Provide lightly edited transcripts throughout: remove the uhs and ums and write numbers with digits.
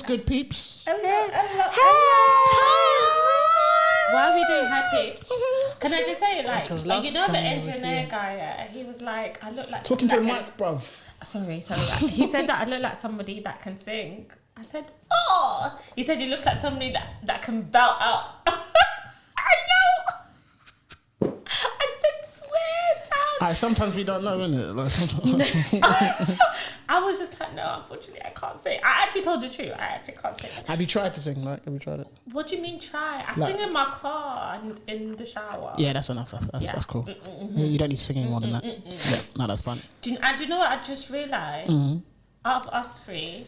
good, peeps? Hello. Why are we doing high pitch? Can I just say, like, you know the engineer guy, he was like, I look like... Talking to the mic, bruv. Sorry. He said that I look like somebody that can sing. I said, oh! He said he looks like somebody that can belt out. I know! I said, swear down. Sometimes we don't know, innit? Like, sometimes. I was just like, no, unfortunately, I can't sing. I actually told the truth. I actually can't sing. Have you tried to sing? Have you tried it? What do you mean try? I sing in my car and in the shower. Yeah, that's enough. That's cool. You don't need to sing any more than that. Yeah, no, that's fine. Do you know what I just realised? Out of us three,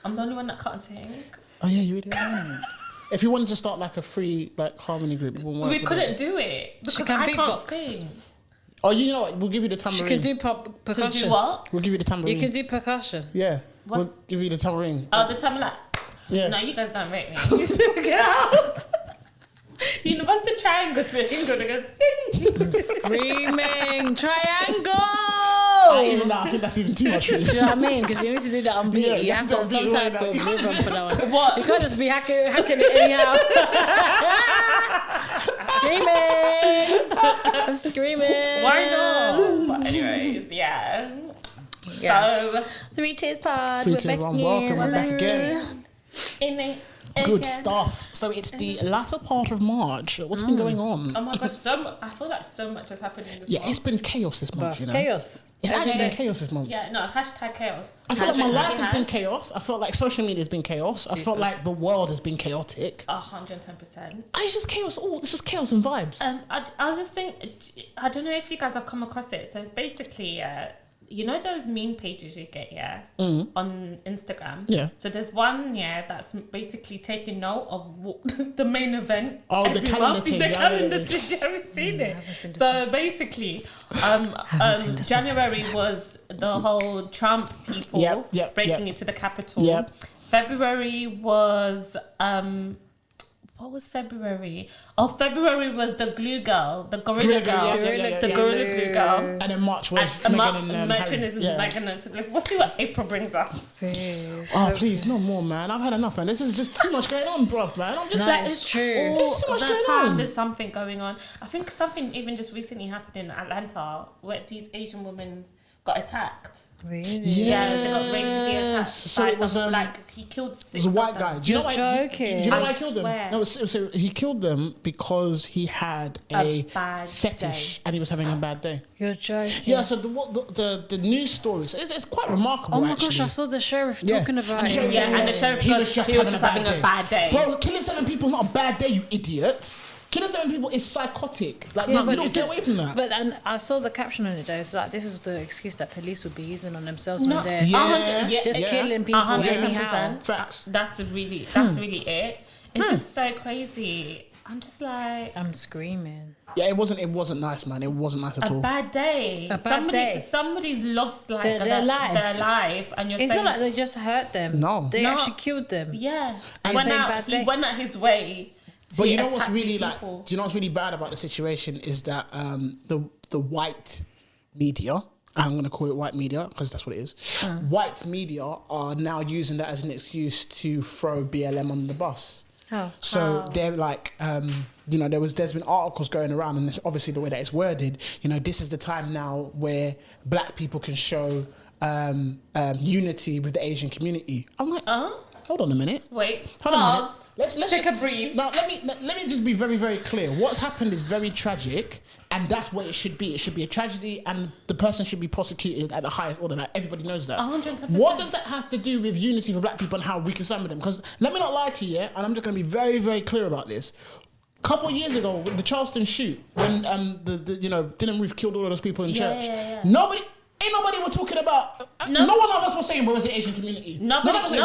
I'm the only one that can't sing. Oh yeah, you really are. If you wanted to start like a free like harmony group, we couldn't do it because I can't sing. Oh, you know what? We'll give you the tambourine. She can do percussion. To do what? We'll give you the tambourine. You can do percussion. Yeah. We'll give you the tambourine. Oh, the tambourine. Yeah. No, you guys don't make me. Get out. You know what's the triangle thing? I'm screaming triangle. I think that's even too much for you. Do you know what I mean? Because you need to do that on beat. Yeah, you have to have some type of rhythm for that one. What? You can't just be hacking it anyhow. Screaming. I'm screaming. Why not? But anyways, yeah. So 3 Tears Pod. 3 Tears 1. Welcome. We're back again. Good stuff. So it's the latter part of March. What's been going on? Oh my god, I feel like so much has happened in this month. It's been chaos this month, you know. Chaos. It's actually been chaos this month. Yeah, no, hashtag chaos. I feel like my life has been chaos. I felt like social media has been chaos. I felt like the world has been chaotic. 110%. It's just chaos. It's just chaos and vibes. I just think, I don't know if you guys have come across it. So it's basically, you know those meme pages you get, on Instagram? Yeah. So there's one, that's basically taking note of the main event. Oh, the calendar thing. The calendar thing. Have you seen it? So basically, January was the whole Trump people breaking into the Capitol. Yep. February was... what was February? Oh, February was the glue girl, the gorilla girl, the gorilla glue girl. And then March was Meghan and Meghan and we'll see what April brings us. Oh, please, no more, man. I've had enough, man. This is just too much going on, bruv, man. I'm just like, it's true. There's too much going on. There's something going on. I think something even just recently happened in Atlanta where these Asian women got attacked. Really? Yeah, they got racially attacked. So it was he killed 6 It was a white guy. Do you know why? Joking. Do you know why he killed them? Swear. No, so he killed them because he had a bad fetish day. and he was having a bad day. You're joking. Yeah. So the news stories, it's quite remarkable. Oh my actually. gosh, I saw the sheriff talking about it. And the sheriff he was just having a bad day. Bro, Bro, killing 7 people is not a bad day, you idiot. Killing 7 people is psychotic. Like, Yeah, no, you don't get away from that. But and I saw the caption on it though. It's like this is the excuse that police would be using on themselves when they're just killing people anyhow. Facts. That's really it. It's just so crazy. I'm just like, I'm screaming. Yeah, it wasn't nice, man. It wasn't nice at all. A bad day. Somebody's lost like their life, and you're it's saying, not like they just hurt them. No, they actually killed them. Yeah, he went out his way. But you know what's really do you know what's really bad about the situation is that the white media, I'm going to call it white media because that's what it is. White media are now using that as an excuse to throw BLM on the bus. So they're like, there's been articles going around, and obviously the way that it's worded, this is the time now where black people can show unity with the Asian community. I'm like, hold on a minute. Wait, hold on a minute. Let's take a breathe. Now let me just be very, very clear. What's happened is very tragic, and that's what it should be. It should be a tragedy, and the person should be prosecuted at the highest order. Like, everybody knows that. 110%. What does that have to do with unity for black people and how we can stand with them? Because let me not lie to you, and I'm just going to be very, very clear about this. A couple of years ago, with the Charleston shoot, when Dylan Roof killed all of those people in church, Ain't nobody were talking about. No one of us was saying, "Where's the Asian community?" Nobody we budged.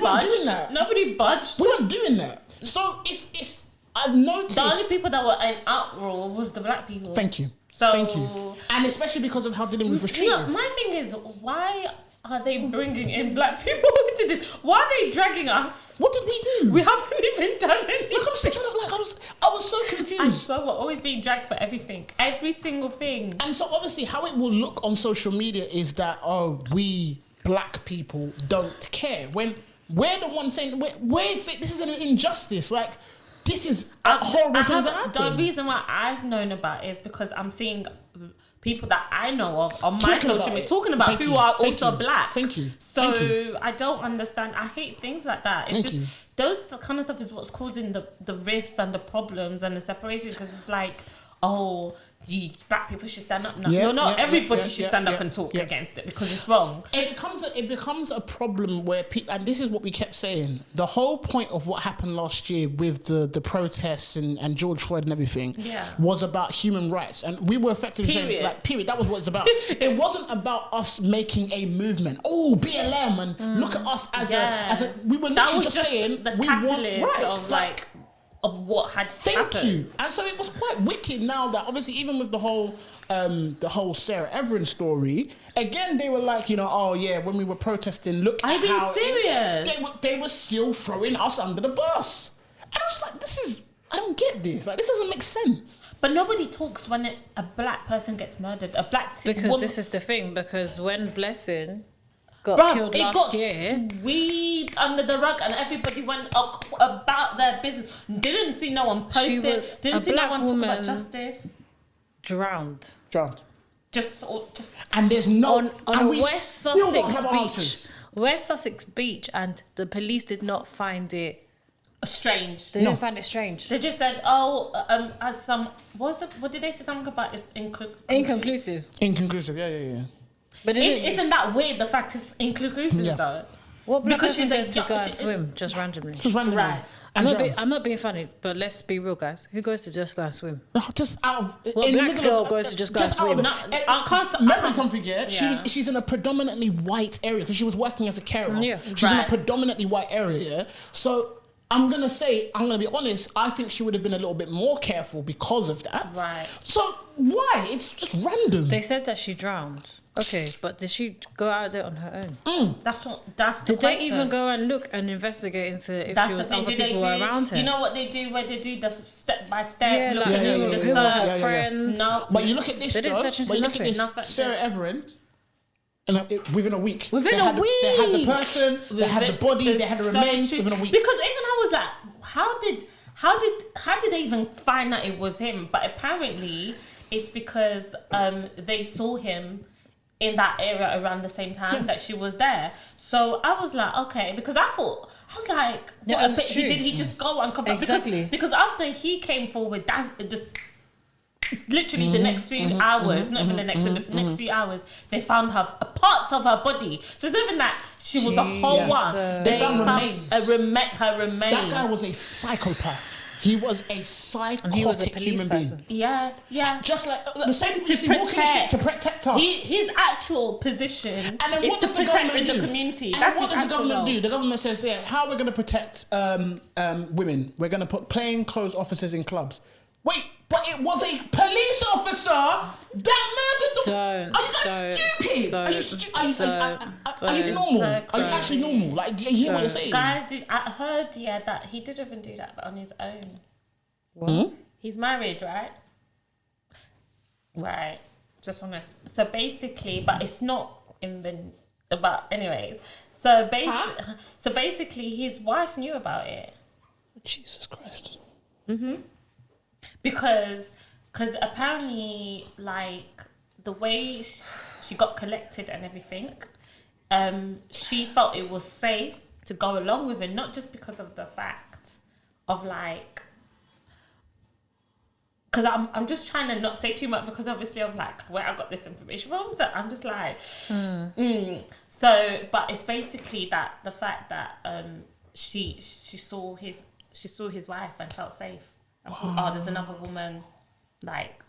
weren't doing that. Nobody budged. We weren't doing that. So it's. I've noticed. The only people that were in uproar was the black people. Thank you. So, thank you. And especially because of how Dylan Roof was treated. No, my thing is, why are they bringing in black people into this? Why are they dragging us? What did we do? We haven't even done anything. I was so confused. And so we're always being dragged for everything. Every single thing. And so obviously how it will look on social media is that, we black people don't care. When We're the ones saying we're saying this is an injustice. Like this is a horrible thing to happen. The reason why I've known about it is because I'm seeing people that I know of on my social media talking about who are also black. Thank you. So I don't understand. I hate things like that. It's just those kind of stuff is what's causing the rifts and the problems and the separation, because it's like, oh, black people should stand up. No, everybody should stand up and talk against it because it's wrong. It becomes a problem where people, and this is what we kept saying. The whole point of what happened last year with the protests and George Floyd and everything was about human rights, and we were effectively saying, like, period. That was what it's about. It wasn't about us making a movement. Oh, BLM, and look at us as a. We were literally just saying the we want rights. Of like of what had happened. Thank you. And so it was quite wicked now that obviously even with the whole Sarah Everard story, again they were like, oh yeah, when we were protesting, look at how serious. They were still throwing us under the bus. And I was like, I don't get this. Like, this doesn't make sense. But nobody talks when a black person gets murdered. Because this is the thing, because when Blessing got killed last year, swept under the rug, and everybody went about their business. Didn't see no one post it. Didn't see no one talk about justice. Drowned. Just. And there's no on West Sussex Beach, and the police did not find it strange. They didn't find it strange. They just said, what did they say? Something about it's inconclusive. Inconclusive. Yeah. But isn't that weird? The fact it's inconclusive though. What black person goes to go and swim just randomly? Right. I'm not being funny, but let's be real, guys. Who goes to just go and swim? No, just out of... What black girl goes to just go and swim? I can't forget. She's in a predominantly white area because she was working as a carer. Yeah. She's in a predominantly white area. So I'm going to be honest, I think she would have been a little bit more careful because of that. Right. So why? It's just random. They said that she drowned. Okay, but did she go out there on her own? That's the Did they even go and look and investigate into if she was other people around her? You know what they do, where they do the step by step, look at who were her friends. No, but you look at this. Sarah Everard, and within a week, they had the person, they had the body, they had the remains within a week. Because even I was like, how did they even find that it was him? But apparently, it's because they saw him in that area around the same time that she was there. So I was like, okay, because I was like, did he just go and confront? Exactly. Because after he came forward, it's literally the next few hours, not even the next few hours, they found parts of her body. So it's not even that she was a whole one. They found her remains. That guy was a psychopath. He was a psychotic human being. Yeah. Just like the same people walking shit to protect us. His actual position and then is to protect the community. And what does the government do? The government says, how are we going to protect women? We're going to put plainclothes officers in clubs. Wait, but it was a police officer that murdered the... Are you guys stupid? Are you normal? Are you actually normal? Like, do you hear what you're saying? Guys, I heard, that he didn't even do that on his own. What? He's married, right? Right. Just want to... So basically, but it's not in the... But anyways. So basically, his wife knew about it. Jesus Christ. Mm-hmm. Because apparently, like, the way she got collected and everything, she felt it was safe to go along with it, not just because of the fact of, like, because I'm just trying to not say too much because obviously I'm like, where I got this information from, so I'm just like, So, but it's basically that the fact that she saw his wife and felt safe. I thought, there's another woman, like,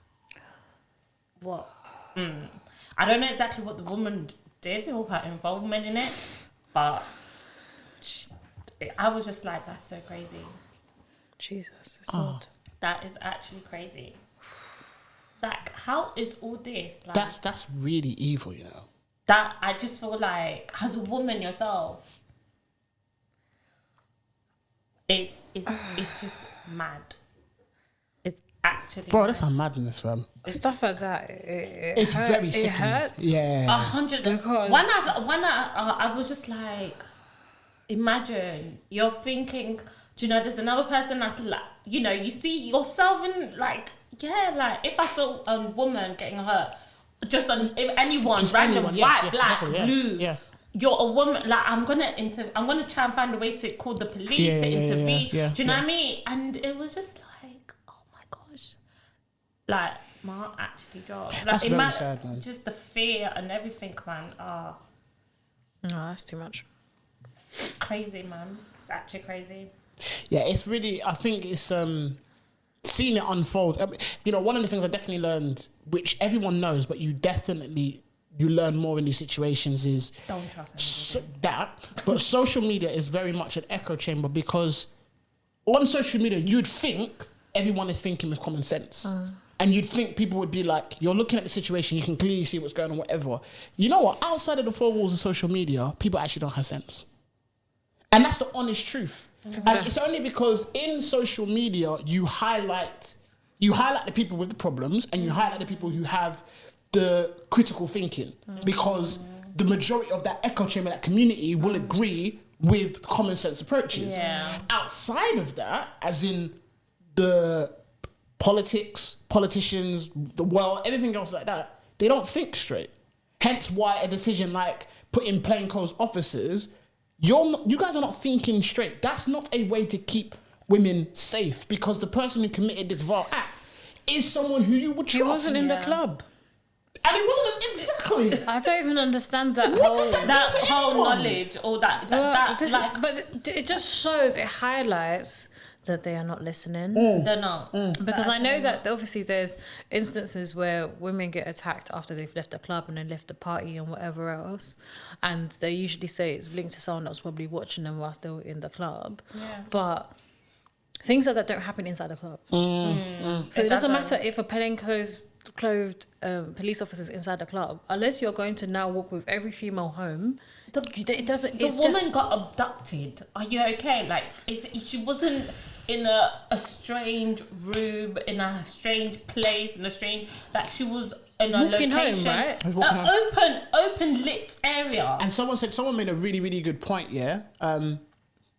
what? I don't know exactly what the woman did or her involvement in it, but I was just like, that's so crazy. Jesus, it's odd. That is actually crazy. Like, how is all this? Like, that's really evil, That I just feel like, as a woman yourself, it's just mad. It's actually bro, that's a madness, fam. Stuff like that. It's very sickening. It hurts. Yeah. 100. Because when I was just like, imagine you're thinking, do you know, there's another person that's like, you know, you see yourself in like, yeah, like if I saw a woman getting hurt, just on if anyone, just random, anyone, white, black, blue. Yeah. You're a woman, like I'm gonna try and find a way to call the police to intervene. Do you know what I mean? And it was just like, oh my gosh, like my heart actually dropped. Like, that's very sad, man. Just the fear and everything, man. Oh. No, that's too much. It's crazy, man. It's actually crazy. Yeah, it's really. I think it's seeing it unfold. You know, one of the things I definitely learned, which everyone knows, but you learn more in these situations is don't trust that. But social media is very much an echo chamber, because on social media you'd think everyone is thinking with common sense. And you'd think people would be like, you're looking at the situation, you can clearly see what's going on, whatever. You know what? Outside of the four walls of social media, people actually don't have sense. And that's the honest truth. Mm-hmm. And it's only because in social media, you highlight the people with the problems, and you highlight the people who have the critical thinking, because the majority of that echo chamber, that community, will agree with common sense approaches. Yeah. Outside of that, as in the politicians, the world, everything else like that, they don't think straight. Hence why a decision like putting plainclothes officers, you guys are not thinking straight. That's not a way to keep women safe, because the person who committed this vile act is someone who you would trust. He wasn't in the club. And it wasn't exactly. I don't even understand that whole knowledge, or that but it just shows, it highlights that they are not listening. They're not. Because I know that obviously there's instances where women get attacked after they've left the club and they left the party and whatever else, and they usually say it's linked to someone that was probably watching them whilst they were in the club. Yeah. But things like that don't happen inside the club. So it doesn't matter if a plainclothed police officer's inside the club, unless you're going to now walk with every female home. It doesn't. The woman got abducted. Are you okay? Like, she wasn't in a strange room, in a strange place, in a strange. Like, she was in a walking location, home, right? An open lit area. And someone made a really, really good point. Yeah.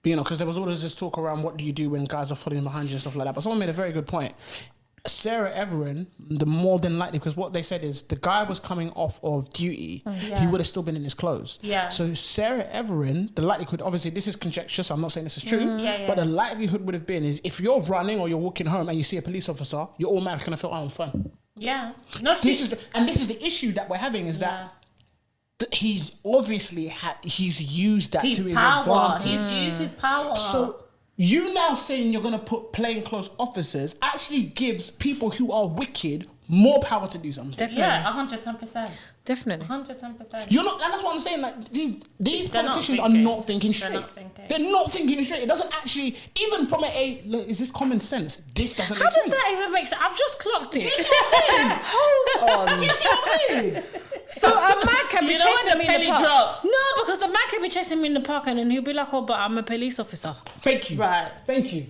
You know, because there was always this talk around what do you do when guys are following behind you and stuff like that. But someone made a very good point. Sarah Everard, the more than likely, because what they said is the guy was coming off of duty, he would have still been in his clothes. Yeah. So Sarah Everard, the likelihood, obviously this is conjecture, so I'm not saying this is true, but the likelihood would have been is if you're running or you're walking home and you see a police officer, you're automatically going to feel, oh, I'm fine. Yeah. No, this is the issue that we're having is that he's obviously he's used that to his advantage. He's used his power. So you now saying you're going to put plainclothes officers actually gives people who are wicked more power to do something. Definitely. Yeah, 110%. Definitely. 110%. You're not, and that's what I'm saying. Like these politicians are not thinking straight. They're not thinking straight. It doesn't actually, even from is this common sense? This doesn't make sense. How does that even make sense? I've just clocked it. Do you see what I'm saying? Hold on. Do you see what I'm saying? So a man can be chasing me in the park. Drops. No, because the man can be chasing me in the park and then he'll be like, oh, but I'm a police officer. Thank you. Right. Thank you.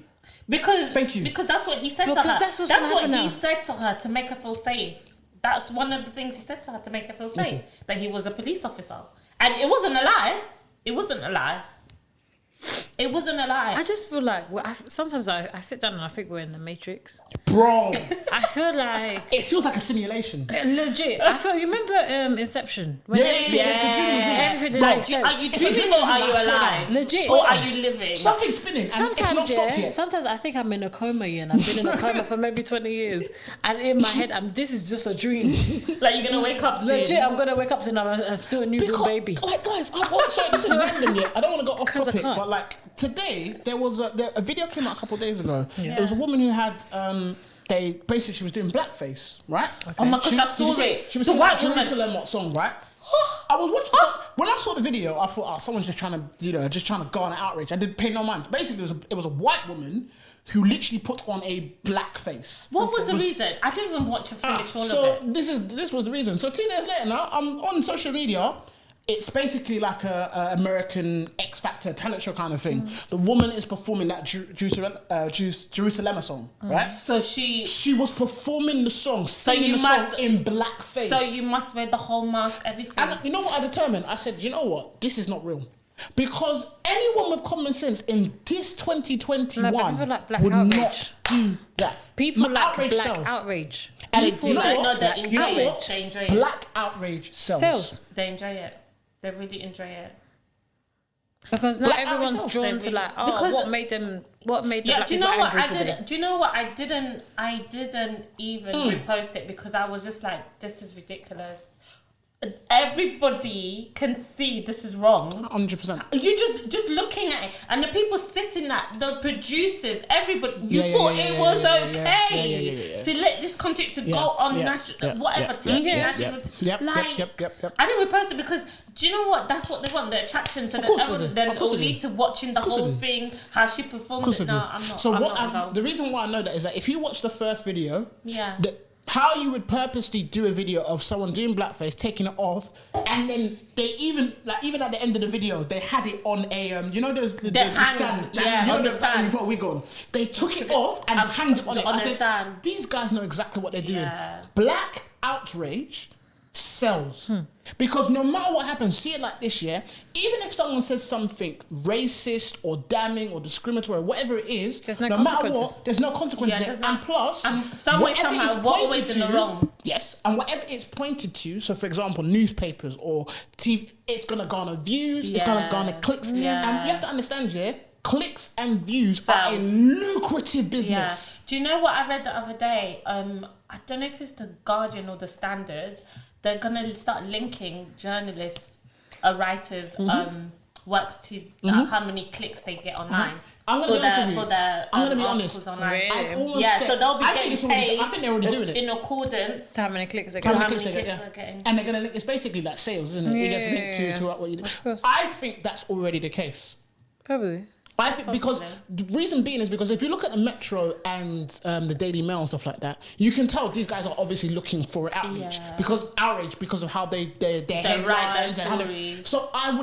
Thank you. Because that's what he said to her. That's what he said to her to make her feel safe. That's one of the things he said to her to make her feel safe. That he was a police officer. And it wasn't a lie. It wasn't a lie. I just feel like sometimes I sit down and I think we're in the Matrix. Bro. I feel like it feels like a simulation. Legit. I feel, you remember Inception? When everything makes sense. Are you dreaming or are you alive? Legit. Or are you living? Something's spinning and it's not stopped yet. Sometimes I think I'm in a coma and I've been in a coma for maybe 20 years. And in my head, this is just a dream. Like you're going to wake up soon. Legit, I'm going to wake up soon. I'm still a newborn baby. Like, guys, sorry, this is random yet. I don't want to go off topic, but like today, there was a video came out a couple of days ago. Yeah. There was a woman who had she was doing blackface, right? Okay. Oh my gosh, I saw it. She was singing that Jerusalem song, right? I was watching. When I saw the video, I thought, someone's just trying to garner outrage. I didn't pay no mind. Basically, it was a white woman who literally put on a blackface. What was the reason? I didn't even watch a finish all of it. This was the reason. So 2 days later now, I'm on social media. It's basically like a American X Factor talent show kind of thing. The woman is performing that Jerusalem song, right? So she was performing the song, singing the song in blackface. So you must wear the whole mask, everything. And you know what I determined? I said, you know what? This is not real. Because anyone with common sense in this 2021 No, people like black would outrage. not do that. People like outrage black sells. outrage. And People you know like, what? no, they You know enjoy what? it. They enjoy it. Black outrage sells. Sells. They enjoy it. They really enjoy it. Because now Black everyone's outrage drawn sells. to like, oh, Because- what made the Yeah, black do you people know what angry I today? did? Do you know what I didn't? I didn't even repost it because I was just like, this is ridiculous. Everybody can see this is wrong. 100%. You just looking at it, and the people sitting at the producers, everybody. You Yeah, thought yeah, it yeah, was yeah, okay yeah. to let this content to Yeah, go on yeah, national, yeah, whatever, yeah, TV, yeah, national. yep, Like, yep. I didn't repost it because do you know what? That's what they want, the attraction. So Of that course they everyone do. then Of course will they do. lead to watching the Of course they whole do. thing, how she performed Of course it. I do. No, I'm not. So I'm what? not gonna go. The reason why I know that is that if you watch the first video, Yeah. How you would purposely do a video of someone doing blackface, taking it off, and then they even at the end of the video they had it on a you know those the hanged, stand, yeah, you know on the the stand when you stand. put a wig on. They took it off and hanged it on it. on I the said, stand. these guys know exactly what they're doing. Yeah. Black outrage sells. Because no matter what happens, see it like this, yeah? Even if someone says something racist or damning or discriminatory, whatever it is, There's no matter consequences. what, there's no consequences. Yeah, there's and no- plus, some way, whatever somehow, it's we're always pointed in the to- wrong. Yes, and whatever it's pointed to, so for example, newspapers or TV, it's going to garner views, it's going to Yeah. garner clicks. Yeah. And you have to understand, yeah, clicks and views are a Sells. lucrative Yeah. business. Do you know what I read the other day? I don't know if it's the Guardian or the Standard. They're gonna start linking journalists, writers, works to how many clicks they get online. I'm going to be honest with you. for their I'm gonna be articles honest. online. Really? I almost Yeah, said- so they'll be I think getting it's already- paid. I think they're already doing it. in accordance. How many clicks they How got? many How clicks many they get, clicks yeah. they're getting. And they're gonna link. It's basically like sales, isn't it? It gets linked Yeah. to what you do. Of course. I think that's already the case. Probably. I think because the reason being is because if you look at the Metro and the Daily Mail and stuff like that, you can tell these guys are obviously looking for outreach Yeah. because of how their write their headlines and how they. stories. So it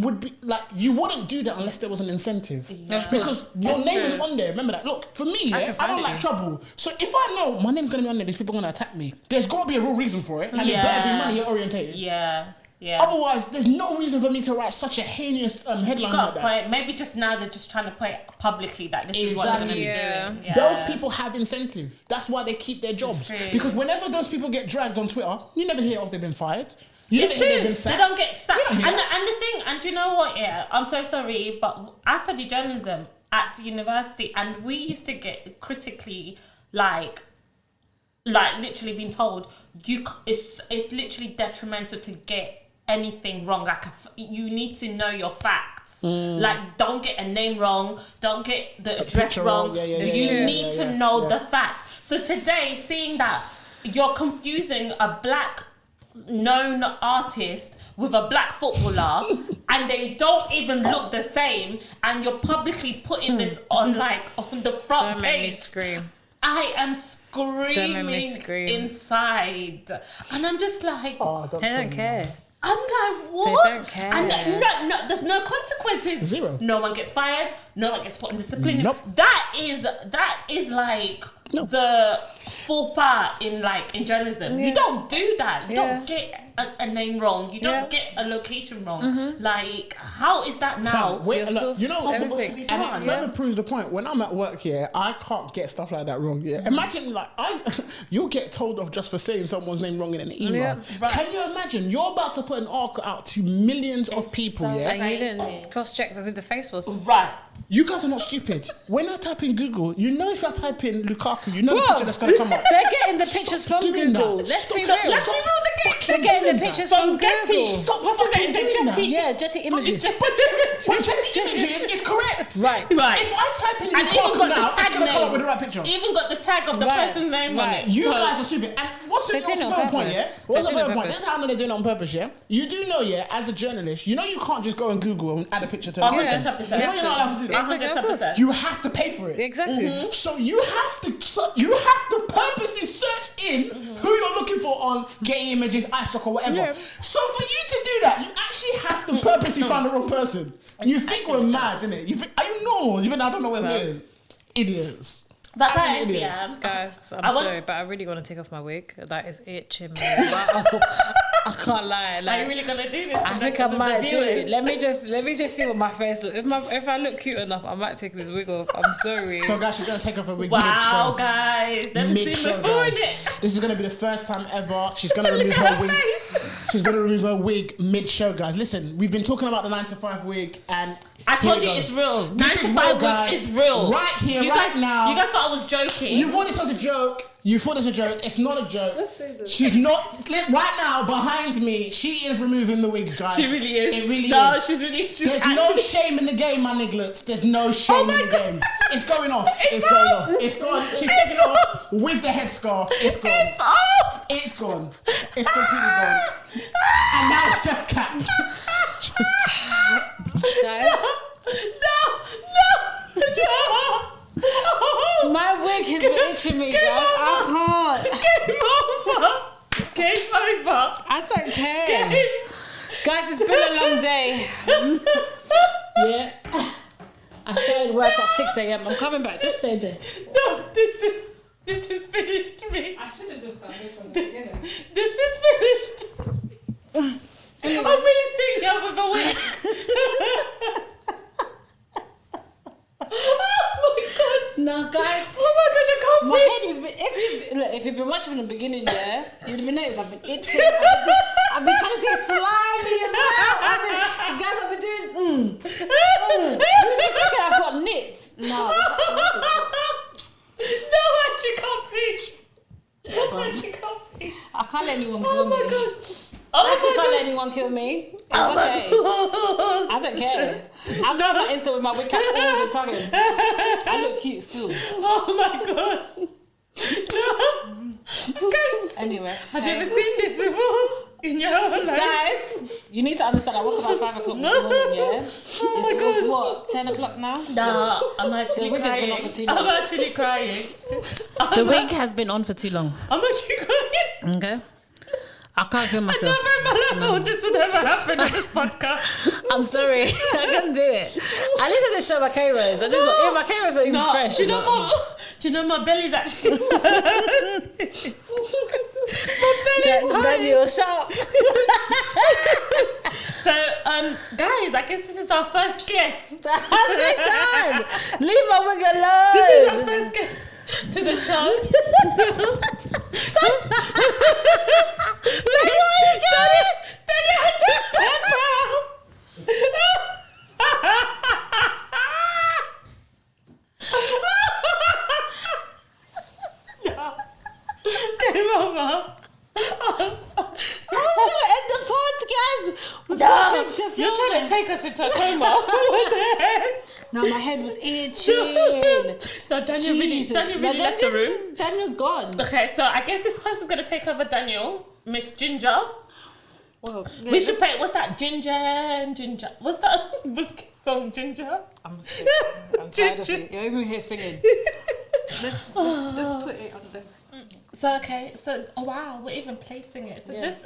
would be like you wouldn't do that unless there was an incentive. Yeah. Because your That's name is true. on there. Remember that. Look, for me, I yeah, can I don't find like you. trouble. So if I know my name's gonna be on there, these people are gonna attack me. There's gotta be a real reason for it, and it better be Yeah. money orientated. Yeah. Yeah. Otherwise, there's no reason for me to write such a heinous You headline got like to that. put it, maybe just now they're just trying to put it publicly that this is what they're going to be Exactly. doing. Yeah. Those people have incentive. That's why they keep their jobs. true. Because whenever those people get dragged on Twitter, you never hear they've been fired. You It's never hear true. they've been They sacked. don't get sacked. You And, don't hear and the thing, and do you know what? Yeah, I'm so sorry, but I studied journalism at university, and we used to get critically like literally being told it's literally detrimental to get anything wrong. Like you need to know your facts. Like don't get a name wrong, don't get the address picture wrong. wrong. Yeah, yeah, you yeah, need yeah, to yeah, know yeah. the facts. So today, seeing that you're confusing a black known artist with a black footballer and they don't even look the same, and you're publicly putting this on the front Don't make me page, scream. I am Don't make screaming me scream. inside, and I'm just like, Oh, They don't care. I'm like, what? don't care. And no, there's no consequences. Zero. No one gets fired. No one gets put in discipline. Nope. That is like No. the full part in journalism. Yeah. You don't do that. You Yeah. don't get a name wrong. You don't Yeah. get a location wrong. Like, how is that now? Wait, You're look, so you know, possible everything. to be and done. it further proves the point. When I'm at work here, I can't get stuff like that wrong. Yeah, imagine you'll get told off just for saying someone's name wrong in an email. Yeah. Right. Can you imagine? You're about to put an article out to millions of people. so Yeah, And you Amazing. didn't cross-check who the face was. Right. you guys are not stupid. When I type in Google, you know if I type in Lukaku, you know the Bro, picture that's gonna come up. They're getting the pictures Stop from doing Google. that. Let's Stop be that. real. Let's be real. They're getting the pictures from Getty. Google. Stop What's his fucking name? doing that. Getty. Yeah, Jetty Images. When Jetty Images is correct. Right. Right. If I type in And even Lukaku got now, the it's tag gonna come up name. with the right picture. Even got the tag of the Right. person's name on Right. it. You So- guys are stupid. And what's the They're doing it on further point, yeah? purpose. What's the They're doing it further on point? This is how they're doing it on purpose, yeah? You do know, yeah, as a journalist, you know you can't just go on Google and add a picture to the 100%. You know you're not allowed to do that. Exactly, of course. 100%. You have to pay for it. Exactly. So you have to purposely search in who you're looking for on Getty Images, iStock or whatever. Yeah. So for you to do that, you actually have to purposely find the wrong person. And you think we're mad, innit? You think, are you normal? You think I don't know what I'm doing? Idiots. But I that mean, is, idiots. yeah. Guys, I'm I want- sorry, but I really want to take off my wig. That is itching me. Wow. I can't lie. Are you really gonna do this? I think I might do it. Let me just see what my face looks. If I look cute enough, I might take this wig off. I'm sorry. So guys, she's gonna take off a wig Wow, mid-show. guys, never seen Mid-show, before, guys. innit? This is gonna be the first time ever she's gonna remove her wig. She's gonna remove her wig mid-show, guys. Listen, we've been talking about the 9 to 5 wig, and I told here you it it's goes. real. 9 This to is 5 real, guys. is real. Right here, you right guys, now. You guys thought I was joking. You thought this was a joke. You thought this was a joke. It's not a joke. She's not. Right now, behind me, she is removing the wig, guys. She really is. It really no, is. she's really. She's There's no shame in the game, my nigglets. There's no shame in the game. It's going off. It's going off. It's gone. She's taking it off with the headscarf. It's gone. It's off. It's gone. It's completely gone. And now it's just cap. Guys, No. my wig has been itching me, guys. I can't. Game over. I don't care. Guys, it's been a long day. Yeah. I started work at 6 a.m. I'm coming back. Just stay there. No, this is finished me. I should have just done this one together. This is finished. I'm really seeing you with a wig. Oh my gosh. No, guys. Oh my gosh, I can't My breathe. head is been, if you've been watching from the beginning, yeah, you'd have noticed I've been itching. I've been trying to take slimy as well. Guys, I've been doing You think I've got knits? No. No, actually can't breathe. No, actually can't breathe. I can't let anyone kill Oh me. my god. I actually can't let anyone kill me. It's okay. I don't care. I'm not on Insta with my wig cap all the time. I look cute still. Oh my gosh. No. Guys, Anyway. have you ever seen this before in your whole life? Guys, you need to understand I woke up at 5 o'clock this morning, yeah? It's what, 10 o'clock now? No, I'm actually The wig has been crying. on for too long. I'm actually crying. The wig has been on for too long. I'm actually crying. Okay? I can't feel myself. Never in my life thought this would ever happen on this podcast. I'm sorry. I couldn't do it. I needed to show my K-Rose. I just thought, my K-Rose are even fresh. Do you know my belly's actually my belly's Daniel, shut up. So, guys, I guess this is our first guest. How's it done? Leave my wig alone. This is our first guest to the show. Game over. You're trying to take us into a coma. What the heck? No, my head was itching. No, Daniel really left the room. Daniel's gone. Okay, so I guess this person's gonna take over Daniel, Miss Ginger. Well, We should play. What's that? Ginger. What's that? Whiskey song, Ginger. I'm sick. I'm tired of it. You're even here singing. Let's put it on the. So oh wow, we're even placing it. So Yeah. this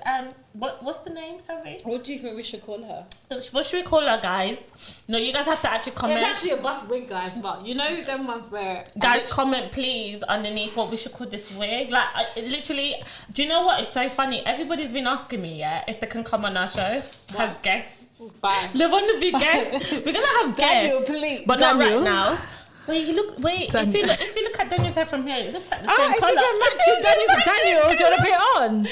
what's the name? Sorry. What do you think we should call her? What should we call her, guys? No, you guys have to actually comment. It's actually a buff wig, guys, but you know them ones where Guys, comment please underneath what we should call this wig. Like, literally, do you know what? It's so funny. Everybody's been asking me, if they can come on our show as guests. Bye. They want to be guests. We're gonna have Daniel, guests, please. but Daniel. not right now. Wait. If you look at Daniel's hair from here, it looks like the same it's colour. even matching Daniel. Do you want to put it on?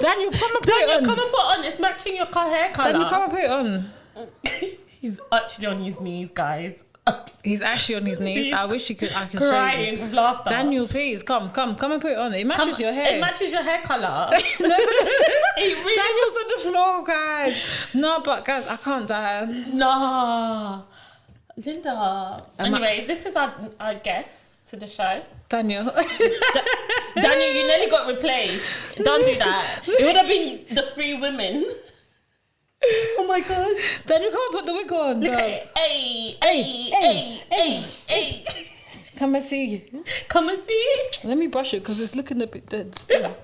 Daniel, come and put it on. Come and put on. It's matching your hair colour. Daniel, come and put it on. He's actually on his knees, guys. He's actually on his knees. I wish I could show you. Crying with laughter. Daniel, please come and put it on. It matches your hair. It matches your hair colour. Daniel's on the floor, guys. No, but guys, I can't die. No. Linda. Anyways, this is our guest to the show. Daniel. Daniel, you nearly got replaced. Don't do that. It would have been the 3 women. Oh my gosh. Daniel, come and put the wig on. Look at it. Hey. Come and see. Come and see. Let me brush it because it's looking a bit dead still.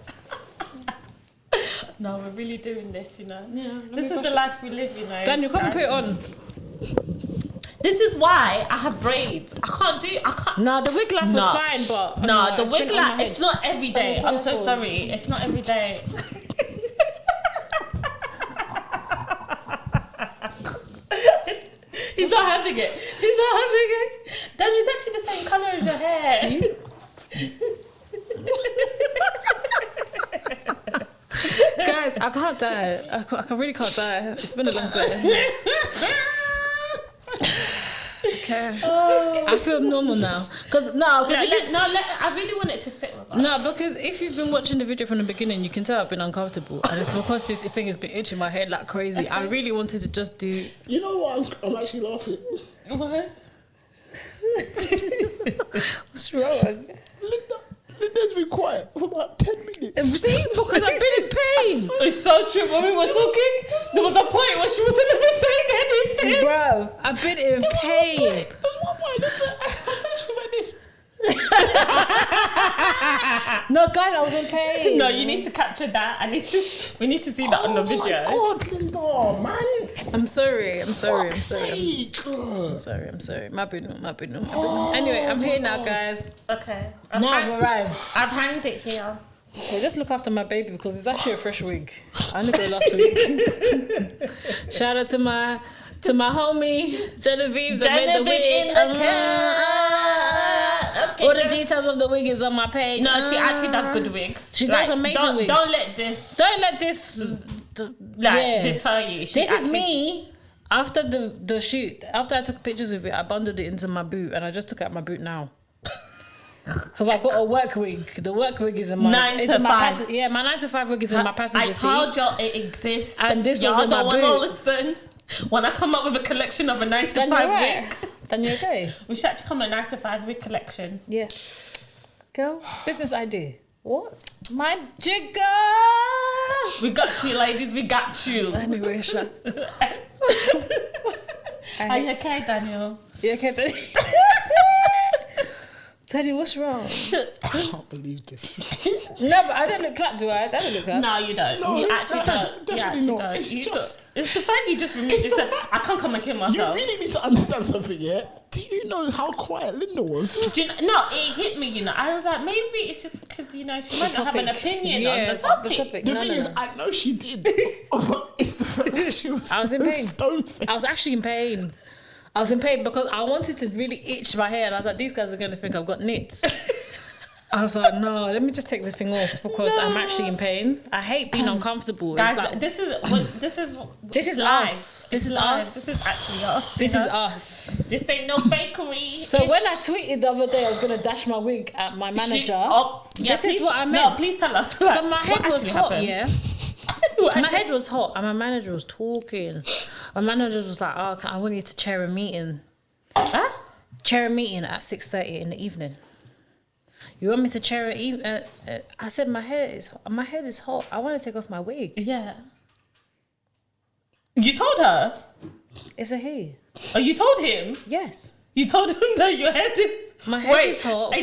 No, we're really doing this, you know. Yeah, This is the life we live, you know. Daniel, come and put it on. This is why I have braids. I can't. No, the wig life was fine, but No, the wig life, it's not every day. I'm so sorry. It's not every day. having it. He's not having it. Dan, it's actually the same colour as your hair. Guys, I can't die. I really can't die. It's been a long day. Okay. I feel normal now. I really want it to sit with us. No, because if you've been watching the video from the beginning, you can tell I've been uncomfortable. And it's because this thing has been itching my head like crazy. I really wanted to just do... You know what? I'm actually laughing. What? What's wrong? Linda's been quiet for about 10 minutes. See? Because I've been in pain. It's so true. When we were talking, there was a point where she wasn't even saying anything. Bro, I've been in pain. There's one point. Her face was like this. No, guys, I was in pain. No, you need to capture that. We need to see that on the video. Oh my God, Linda, man. I'm sorry. I'm sorry. My bad. Anyway, I'm here now, guys. Okay. I've arrived. I've hanged it here. Okay, just look after my baby because it's actually a fresh wig. I only got it last week. Shout out to my homie Genevieve that made the wig. Okay, all the details of the wig is on my page. No, she actually does good wigs. She does amazing wigs. Don't let this deter you. This is me. After the shoot, after I took pictures with it, I bundled it into my boot and I just took out my boot now. Because I've got a work wig. The work wig is in my 9 to 5. My 9 to 5 wig is in my passenger seat. I told y'all it exists. And this was in my boot. Don't listen. When I come up with a collection of a 9 to 5 wig, then you're okay. We should actually come with a 9 to 5 wig collection. Yeah. Girl, business idea. What? My jigger! We got you, ladies. We got you. Anyway, Are you okay, Daniel? You okay, Daniel? Daniel, what's wrong? I can't believe this. No, but I don't look clapped, do I? I don't look clapped. No, you don't. No, you actually don't. Definitely you not. actually don't. It's the fact you just removed it. I can't come and kill myself. You really need to understand something, yeah? Do you know how quiet Linda was? Do you know, no, it hit me, I was like, maybe it's just because, she might not have an opinion on the topic. The thing is, I know she did. But it's the fact that she was I was in pain. stone-faced. I was actually in pain. I was in pain because I wanted to really itch my hair. And I was like, these guys are going to think I've got nits. I was like, no, let me just take this thing off because I'm actually in pain. I hate being uncomfortable. Guys, like, this is live. us. This is live. us. This is actually us. This is us. This ain't no fakery. So when I tweeted the other day I was going to dash my wig at my manager, this is what I meant. No, please tell us. So my head was hot, yeah? My head was hot and my manager was talking. My manager was like, oh, I want you to chair a meeting. Huh? Chair a meeting at 6:30 in the evening. You want me to chair it? I said my head is hot. I want to take off my wig. Yeah. You told her? It's a he. Oh, you told him? Yes. You told him that your head is... My head is hot.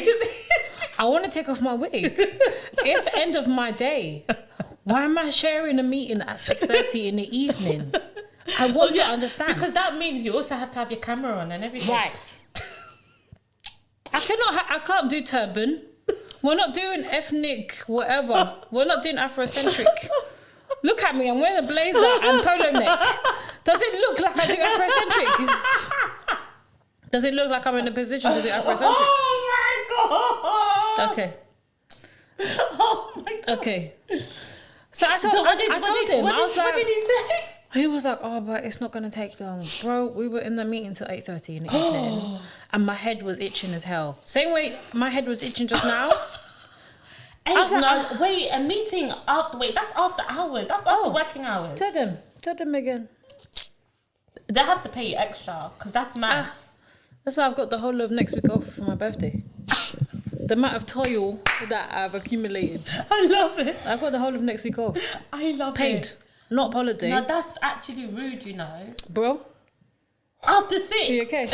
I want to take off my wig. It's the end of my day. Why am I sharing a meeting at 6:30 in the evening? I want to understand. Because that means you also have to have your camera on and everything. Right. I can't do turban. We're not doing ethnic whatever. We're not doing Afrocentric. Look at me, I'm wearing a blazer and polo neck. Does it look like I do Afrocentric? Does it look like I'm in a position to do Afrocentric? Oh my God. Okay. Oh my God. Okay. So I told him, What did he say? He was like, oh, but it's not going to take long. Bro, we were in the meeting till 8:30 in the evening. And my head was itching as hell. Same way my head was itching just now. Wait, a meeting after... Wait, that's after hours. That's after working hours. Tell them again. They have to pay you extra because that's mad. That's why I've got the whole of next week off for my birthday. The amount of toil that I've accumulated. I love it. I've got the whole of next week off. I love it. Paid. Not holiday. No, that's actually rude, Bro. After 6. Are you okay?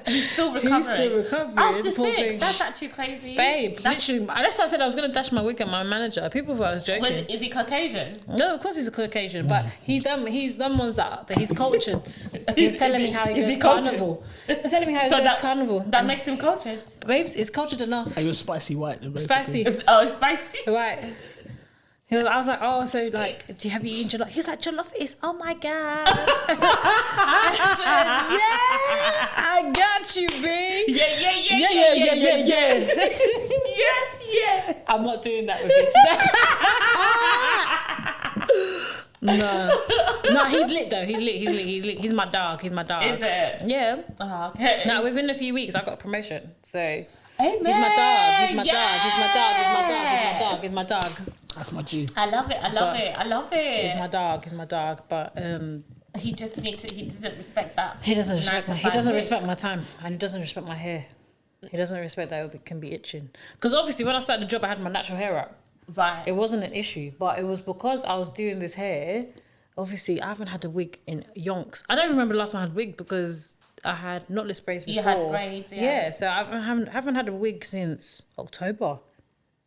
He's still recovering. After 6. Thing. That's actually crazy. Babe, literally. That's why I said I was going to dash my wig at my manager. People thought I was joking. Is he Caucasian? No, of course he's a Caucasian, but he's done ones that he's cultured. He's telling me how he goes carnival. He's telling me how he goes carnival. That makes him cultured. Babes, it's cultured enough. Are you spicy white? Then, spicy. Spicy. Right. I was like, oh, so like, have you eaten jollof? He was like, jollof is, oh my God. I said, yeah, I got you, B. Yeah. I'm not doing that with you today. No, he's lit though. He's lit. He's my dog. Is it? Yeah. Oh, okay. No, within a few weeks, I got a promotion. So Amen. He's my dog. That's my G. I love it. He's my dog. But he just needs to. He doesn't respect that. he doesn't respect my time, and he doesn't respect my hair. He doesn't respect that it can be itching. Because obviously, when I started the job, I had my natural hair up. Right. It wasn't an issue, but it was because I was doing this hair. Obviously, I haven't had a wig in yonks. I don't remember the last time I had a wig because I had knotless braids before. You had braids, yeah. So I haven't had a wig since October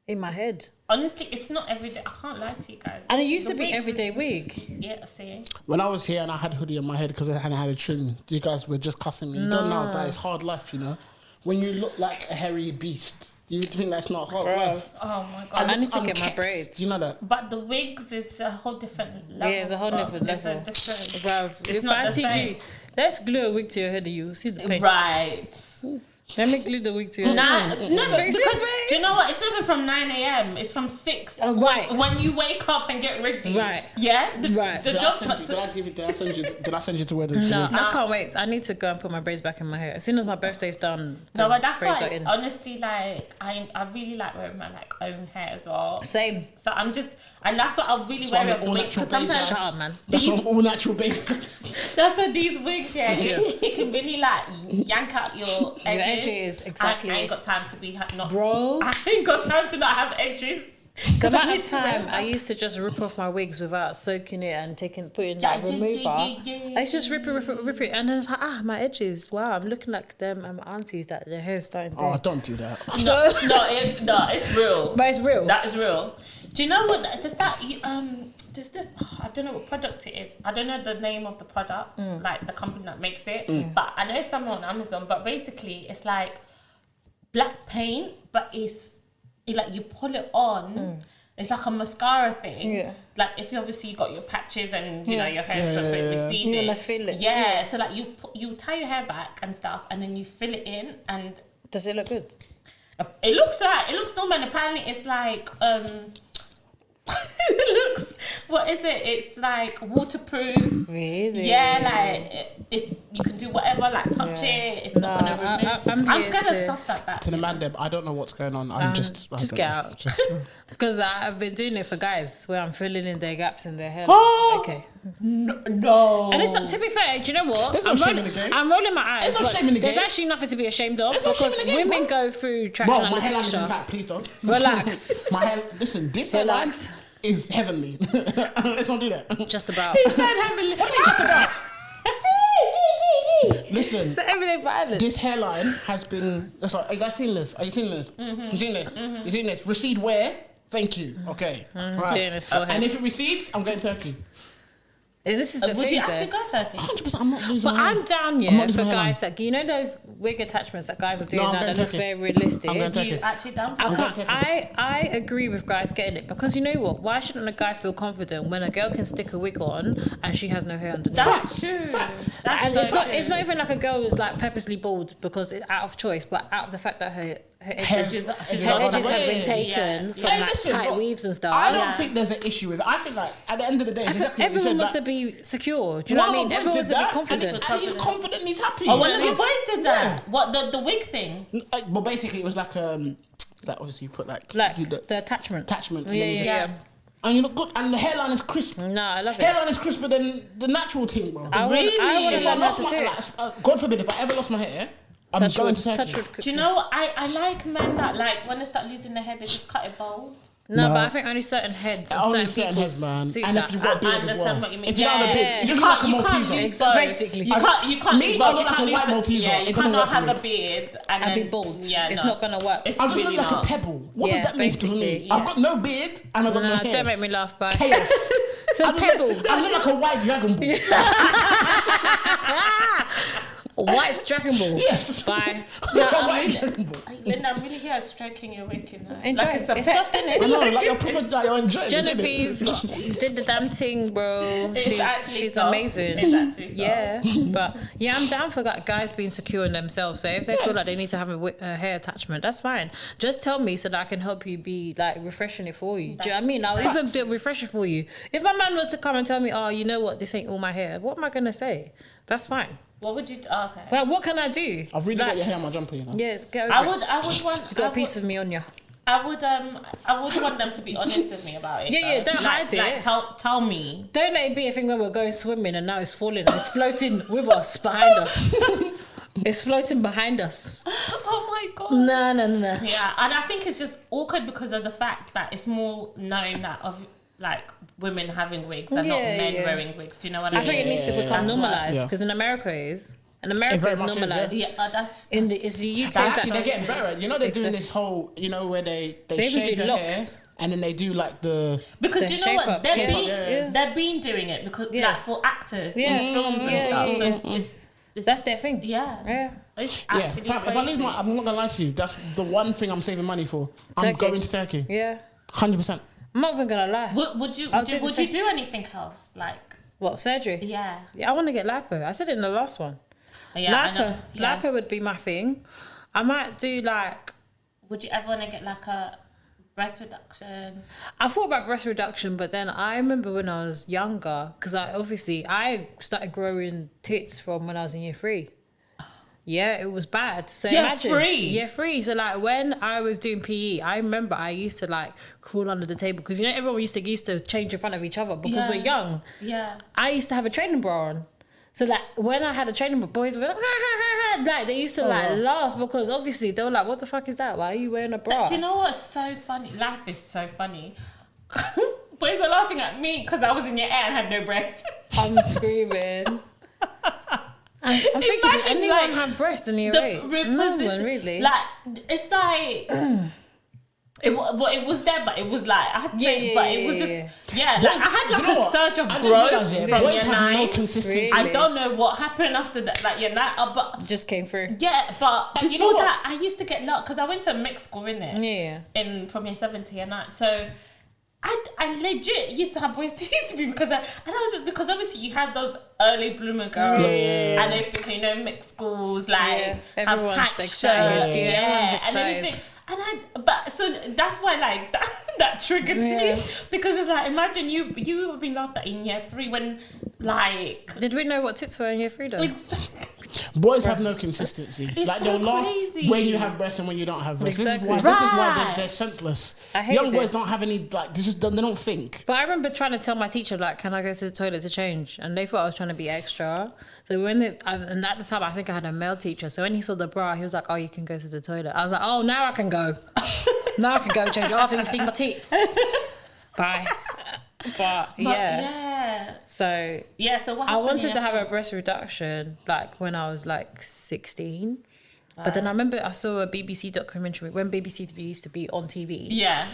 in my head. Honestly, it's not every day. I can't lie to you guys. And it used to be everyday wig. Yeah, I see. When I was here and I had a hoodie on my head because I hadn't had a trim, you guys were just cussing me. You don't know that it's hard life, you know? When you look like a hairy beast, you think that's not hard life. Oh my God. I need to get my braids. You know that? But the wigs is a whole different level. Yeah, it's a whole different level. It's a different... Bruv, It's if not I the teach same. you, let's glue a wig to your head and you'll see the pain. Right. Let me glue the wig to your head. No, but because, do you know what? It's not even from 9 a.m. It's from 6. Oh, right. When you wake up and get ready. Right. Yeah? Right. The Did job's I send you to where the No, I can't wait. I need to go and put my braids back in my hair. As soon as my birthday's done, No, but that's braids why, are in. honestly, like, I really like wearing my, like, own hair as well. Same. So I'm just, and that's what I really why wear I'm it all wigs. natural Because sometimes, baby. Shut up, man. That's all natural babies. that's what these wigs, it can really, like, yank out your edges. edges, exactly. I ain't got time to be not... Bro. I ain't got time to not have edges. The amount of time I used to just rip off my wigs without soaking it and putting that remover. I used to just rip it, and then it's like, my edges. Wow, I'm looking like them and my aunties that their hair's starting to. Oh, don't do that. No, it's real. But it's real. That is real. Do you know what? Does that? Does this? I don't know what product it is. I don't know the name of the product, like the company that makes it. But I know it's somewhere on Amazon. But basically, it's like black paint, but it's like you pull it on. It's like a mascara thing. Yeah. Like if you obviously got your patches and you know your hair's a bit receded. You wanna fill it. Yeah. So like you tie your hair back and stuff, and then you fill it in. And does it look good? it looks right. It looks normal. And apparently it's like it looks. What is it? It's like waterproof. Really? Yeah. Like if you can do whatever, like touch it. It's not gonna remove. I'm scared of stuff like that. To the man, Deb, I don't know what's going on. I'm just get out. Because I've been doing it for guys where I'm filling in their gaps in their hair. Okay. No. And it's not, to be fair, do you know what? There's no shame in the game. I'm rolling my eyes. There's no shame in the game. There's actually nothing to be ashamed of. There's no shame in the game, women bro. go through traction Bro, my hairline is alopecia. intact. Please don't. Relax. My hair. Listen, this hairline Relax. is heavenly. Let's not do that. Just about. He said heavenly. What do you mean just about? Listen, The everyday violence. this hairline has been. That's like, are you guys seen this? Are you seeing this? You seen this? You seen this? Recede where? Thank you. Okay. Right. Seeing his forehead. And if it recedes, I'm going Turkey. This is the Would thing you though. actually go Turkey? 100%. I'm not losing But my hair. I'm down, I'm yeah, not for losing my hairline. guys that, you know those wig attachments that guys are doing No, I'm now going that looks Turkey. very realistic? I'm going Do you Turkey. actually down for I, that? can't, I agree with guys getting it because you know what? Why shouldn't a guy feel confident when a girl can stick a wig on and she has no hair underneath? That's true. Fact. That's And so it's not. true. It's not even like a girl who's like purposely bald because it's out of choice, but out of the fact that her edges have been taken from Hey, like listen, tight bro, weaves and stuff. I don't think there's an issue with it. I think like at the end of the day, it's exactly what you Everyone said. wants Like, to be secure. Do you know what I mean? Everyone wants to be confident. And he's confident and he's happy. Oh, Do one you of know your what boys did that. What the wig thing? I mean? But basically, it was like obviously you put like Like do the the attachment. attachment. And Yeah, then you yeah, just, yeah. And you look good, and the hairline is crisp. No, I love it. Hairline is crisper than the natural thing, bro. I want to If I learn how lost to my, do like, it. God forbid, if I ever lost my hair, I'm going to Turkey. Do you know what? I like men that like when they start losing their hair, they just cut it bald. No, No. but I think only certain heads and Only certain certain people heads, man. suit And that. if you've got a beard I as understand well. what you mean. If you don't have a beard, you just look like a Malteser. Malteser. Basically. You can't Me, lose I both. look like a You white can't lose- Malteser. Yeah, It you doesn't cannot work for have me. a beard and then, be bald. Yeah, It's no. not gonna work. It's I just really look like not. a pebble. What does Yeah, that mean for me? basically, I've got no beard and I've got no No, hair. don't make me laugh, bye. Chaos. It's a pebble. I look like a white dragon ball. White's Dragon Ball. Yes. By White Dragon Ball. Linda, I'm really here stroking your wig, you know. Enjoy. Like It's a pet. soft, isn't I it? know, like you're proper, like you're enjoying Genevieve it. did the damn thing, bro. She's soft. amazing. It's actually soft. Yeah, but yeah, I'm down for like guys being secure in themselves. So if they feel like they need to have a hair attachment, that's fine. Just tell me so that I can help you be like refreshing it for you. Do you know what I mean? I'll even do refresh it for you. If my man was to come and tell me, oh, you know what, this ain't all my hair, what am I gonna say? That's fine. What would you do? Oh, okay. Well, what can I do? I've really got your hair on my jumper, you know. Yeah, go over I it. would want. You got a piece of me on you. I would want them to be honest with me about it. Yeah, though. don't hide it. Like, tell me. Don't let it be a thing where we're going swimming and now it's falling and it's floating with us, behind us. It's floating behind us. Oh my god. No. Yeah, and I think it's just awkward because of the fact that it's more known that of like women having wigs and not men wearing wigs. Do you know what I mean? I think it needs to become That's normalised why. because in America it is. In America very it's much is, normalised. Yeah, that's It's the UK. Actually, they're that- getting better. You know, they're doing Exactly. this whole, you know, where they even shave do your hair locks. and then they do like the. because The you know shape what up. they've Shape been up, yeah. they've been doing it because like for actors in films and stuff. So it's That's their thing. yeah. It's Yeah, actually fam, if I leave my, I'm not gonna lie to you. That's the one thing I'm saving money for. I'm Turkey. going to Turkey. Yeah. 100%. I'm not even gonna lie. Would you I'll do the would same. you do anything else like What, surgery? yeah Yeah, I want to get lipo. I said it in the last one. I know. Yeah. Lipo would be my thing. I might do like. Would you ever want to get like a breast reduction? I thought about breast reduction, but then I remember when I was younger, because I started growing tits from when I was in year 3. Yeah, it was bad. So Year imagine 3? year 3. So like when I was doing PE, I remember I used to like crawl under the table because you know everyone used to change in front of each other because we're young. Yeah. I used to have a training bra on. So like when I had a training bra, boys were like, ha, ha, ha, ha. Like they used to laugh because obviously they were like, what the fuck is that? Why are you wearing a bra? Do you know what's so funny? Life is so funny. Boys are laughing at me because I was in year 8 and had no breasts. I'm screaming. I'm thinking, did Imagine, anyone like, have breasts in year The 8? No reposition- one really. Like it's like it was there, but it was like I had trained, but it was just like Boys- I had like you know a what? surge of I just growth realised, yeah, from boys year have no 9. consistency. Really? I don't know what happened after that, like year 9, but Just came through. yeah, but And you before know what? that, I used to get luck because I went to a mixed school Yeah. from year 7 to year 9. So I legit used to have boys tease me because and I was just because obviously you have those early bloomer girls and they think you know mixed schools like have Everyone's tight excited. shirts, Everyone's and excited. everything. And but so that's why like that triggered me because it's like imagine you were being laughed at in year 3 when like Did we know what tits were in year 3 though? Boys have no consistency. It's like so they'll laugh crazy. when you have breasts and when you don't have breasts. Exactly. This is why Right. they're senseless. I hate Young boys it. don't have any like. They don't think. But I remember trying to tell my teacher, like, can I go to the toilet to change? And they thought I was trying to be extra. So and at the time, I think I had a male teacher. So when he saw the bra, he was like, oh, you can go to the toilet. I was like, oh, now I can go. Now I can go change after you've seen my tits. Bye. But yeah. So so what I happened wanted in to year have a breast reduction, like, when I was, like, 16. But then I remember I saw a BBC documentary when BBC used to be on TV. Yeah.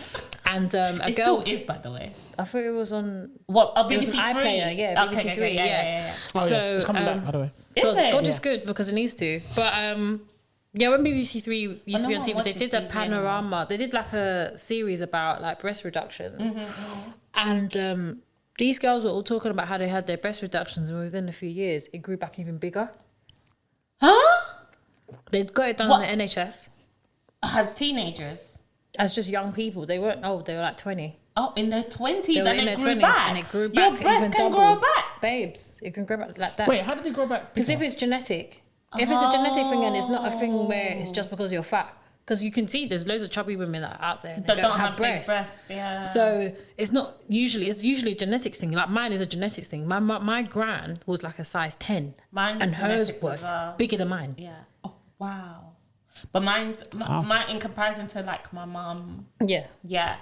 And a It girl... still is, by the way. I thought it was on... What? Oh, It was BBC an Three. iPlayer, yeah, BBC Okay, Three, yeah. Oh So, yeah, it's coming back by the way. Is it? God is good because it needs to. But yeah, when BBC Three used to be no on one TV, they watches did a TV panorama. They did like a series about like breast reductions, Mm-hmm, and these girls were all talking about how they had their breast reductions, and within a few years, it grew back even bigger. Huh? They got it done What? on the NHS As teenagers. as just young people. They weren't old; they were like 20. Oh, in their 20s They were and in it their grew 20s, back. and it grew Your back breast even can double. grow back. Babes, it can grow back like that. Wait, how did they grow back? Because if it's genetic, if it's a genetic thing, and it's not a thing where it's just because you're fat. Because you can see there's loads of chubby women that are out there that don't have breasts. big breasts. Yeah. So it's usually a genetics thing. Like mine is a genetics thing. My gran was like a size 10. Mine's and hers genetics were as well. bigger than mine. Yeah. Oh, wow. But mine in comparison to like my mum. Yeah. Yeah,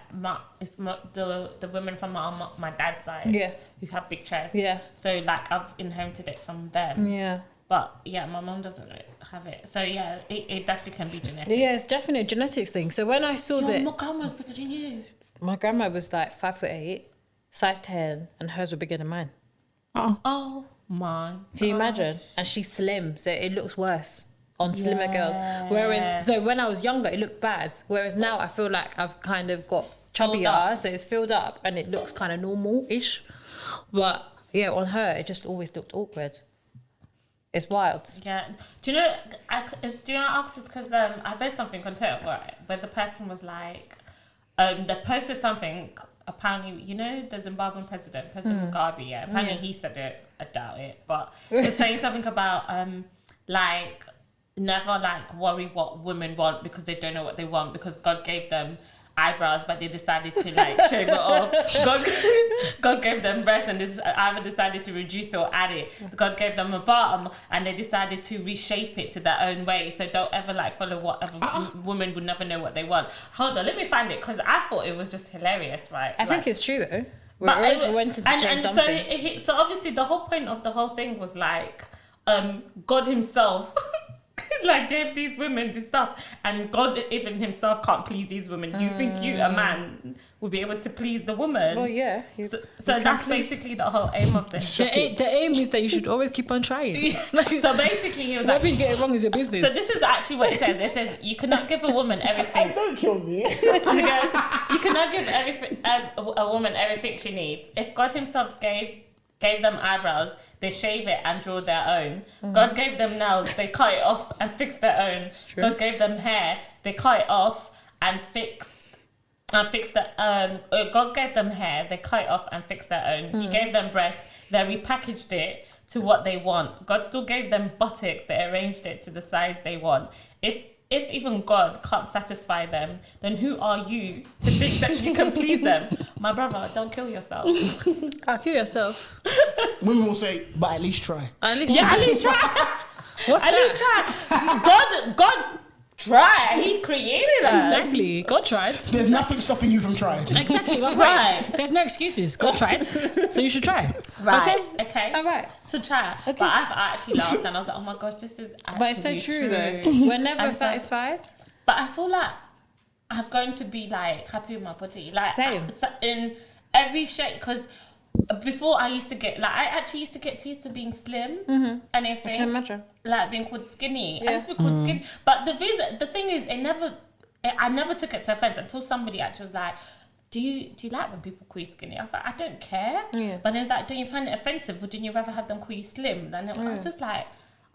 the women from my dad's side. Yeah. Who have big chests. Yeah. So like I've inherited it from them. Yeah. But yeah, my mum doesn't have it. So yeah, it definitely can be genetic. Yeah, it's definitely a genetics thing. So when I saw that My grandma's bigger than you. my grandma was like 5'8", size 10, and hers were bigger than mine. Oh my Can you imagine? gosh. And she's slim, so it looks worse on slimmer girls. Whereas, so when I was younger, it looked bad. Whereas now I feel like I've kind of got chubbier, so it's filled up and it looks kind of normal-ish. But yeah, on her, it just always looked awkward. It's wild. Yeah. Do you know I asked this because I read something on Twitter where the person was like, they posted something, apparently, you know, the Zimbabwean President Mugabe, yeah, apparently he said it, I doubt it, but he was saying something about, like, never, like, worry what women want because they don't know what they want because God gave them eyebrows, but they decided to like shave it off. God gave them breasts and either decided to reduce it or add it. God gave them a bottom and they decided to reshape it to their own way. So don't ever like follow whatever women would never know what they want. Hold on, let me find it because I thought it was just hilarious, right? I think it's true though. But So so obviously the whole point of the whole thing was like God himself like gave these women this stuff and God even himself can't please these women. Do you think you, a man, will be able to please the woman? Well, yeah. So that's basically the whole aim of this. The aim is that you should always keep on trying. So basically he was like, whatever you get it wrong is your business. so this is actually what it says. It says you cannot give a woman everything. Don't kill me. You cannot give a woman everything she needs. If God himself gave them eyebrows, they shave it and draw their own. God gave them nails, they cut it off and fix their own. God gave them hair, they cut it off and fix the God gave them hair, they cut it off and fix their own. He gave them breasts, they repackaged it to what they want. God still gave them buttocks, they arranged it to the size they want. If even God can't satisfy them, then who are you to think that you can please them? My brother, don't kill yourself. Kill yourself. Women will say, but at least try. At least At least try. What's At that? least try. God tried. He created us. Exactly. God tried. There's nothing stopping you from trying. Exactly. Well, Right. There's no excuses. God tried. So you should try. Right. Okay. All right. So try. Okay. But I've actually laughed and I was like, oh my gosh, this is actually But it's so true though. We're never And so- satisfied. But I feel like I'm going to be like happy with my body. Like Same. In every shape. Because before I used to get, like I actually used to get teased for being slim and everything. I can imagine. Like being called skinny. Yeah. I used to be called skinny. But the thing is, I never took it to offense until somebody actually was like, do you like when people call you skinny? I was like, I don't care. Yeah. But it was like, don't you find it offensive? Wouldn't you rather have them call you slim? And I was just like,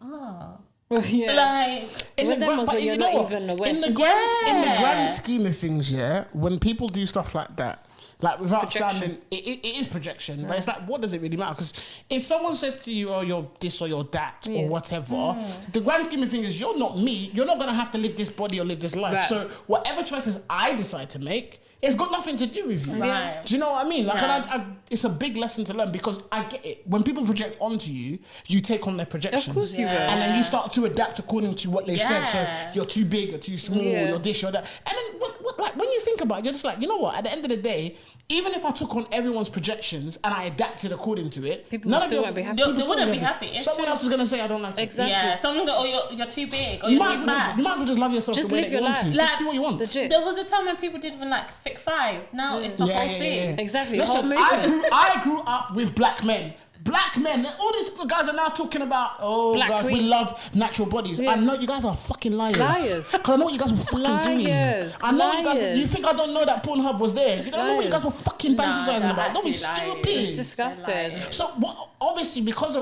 Yeah. like, With them also, you're not even aware. In the grand scheme of things, yeah, when people do stuff like that, like without sounding, it is projection, but it's like, what does it really matter? Because if someone says to you, oh, you're this or you're that or whatever, the grand scheme of things is you're not me, you're not going to have to live this body or live this life. Right. So whatever choices I decide to make, it's got nothing to do with you. Right. Do you know what I mean? Like, and it's a big lesson to learn because I get it. When people project onto you, you take on their projections. Of course you will. And then you start to adapt according to what they said. So you're too big, you're too small, you're this, you're that. And then like when you think about it, you're just like, you know what? At the end of the day, even if I took on everyone's projections and I adapted according to it, People still won't be happy. they wouldn't be happy. It's Someone true. else is gonna say I don't like it. Exactly. Yeah, someone go, oh, you're too big, or You you're might, too as well fat. just, you might as well just love yourself Just the way live that you your want to. life. Just do what you want. Legit. There was a time when people didn't even like thick thighs. Now it's the whole thing. Exactly. Listen, Whole movement. I grew up with black men. Black men, all these guys are now talking about, Black guys, we queens. love natural bodies. Yeah. I know you guys are fucking liars. Liars. Because I know what you guys were fucking doing. Liars. I know what you guys, Liars. you think I don't know that Pornhub was there. You don't know what you guys were Liars. fucking fantasizing they're about. Don't be actually liars. stupid. It's disgusting. So obviously because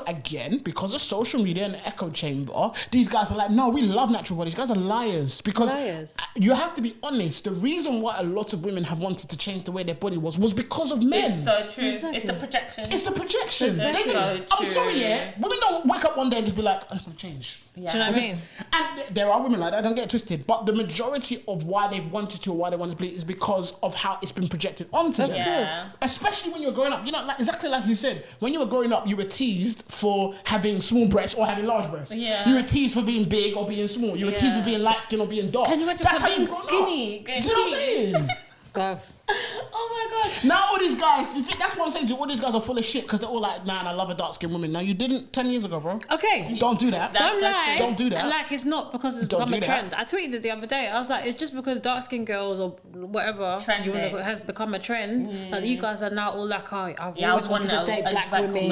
of social media and the echo chamber, these guys are like, no, we love natural bodies. You guys are liars. Because Liars. you have to be honest, the reason why a lot of women have wanted to change the way their body was because of men. It's so true. Exactly. It's the projection. It's the projection. That's They didn't- so I'm sorry, true. yeah. Women don't wake up one day and just be like, I'm gonna change. Yeah. Do you know what I mean? And there are women like that, don't get it twisted. But the majority of why they've wanted to or why they want to bleed is because of how it's been projected onto them. Yeah. Especially when you're growing up. You know, like, exactly like you said, when you were growing up, you were teased for having small breasts or having large breasts. Yeah. You were teased for being big or being small. You were teased for being light skin or being dark. Can you imagine That's for how you being grow up. skinny? Do you know what I'm saying? Gov. Oh my god. Now all these guys, you think that's what I'm saying to you, all these guys are full of shit because they're all like, man, I love a dark-skinned woman. Now you didn't 10 years ago, bro. Okay. Don't do that. Don't lie. Don't do that. Like, it's not because it's Don't become a do trend. that. I tweeted it the other day. I was like, it's just because dark-skinned girls or whatever has become a trend. Like, you guys are now all like, oh, I've always wanted to date black women.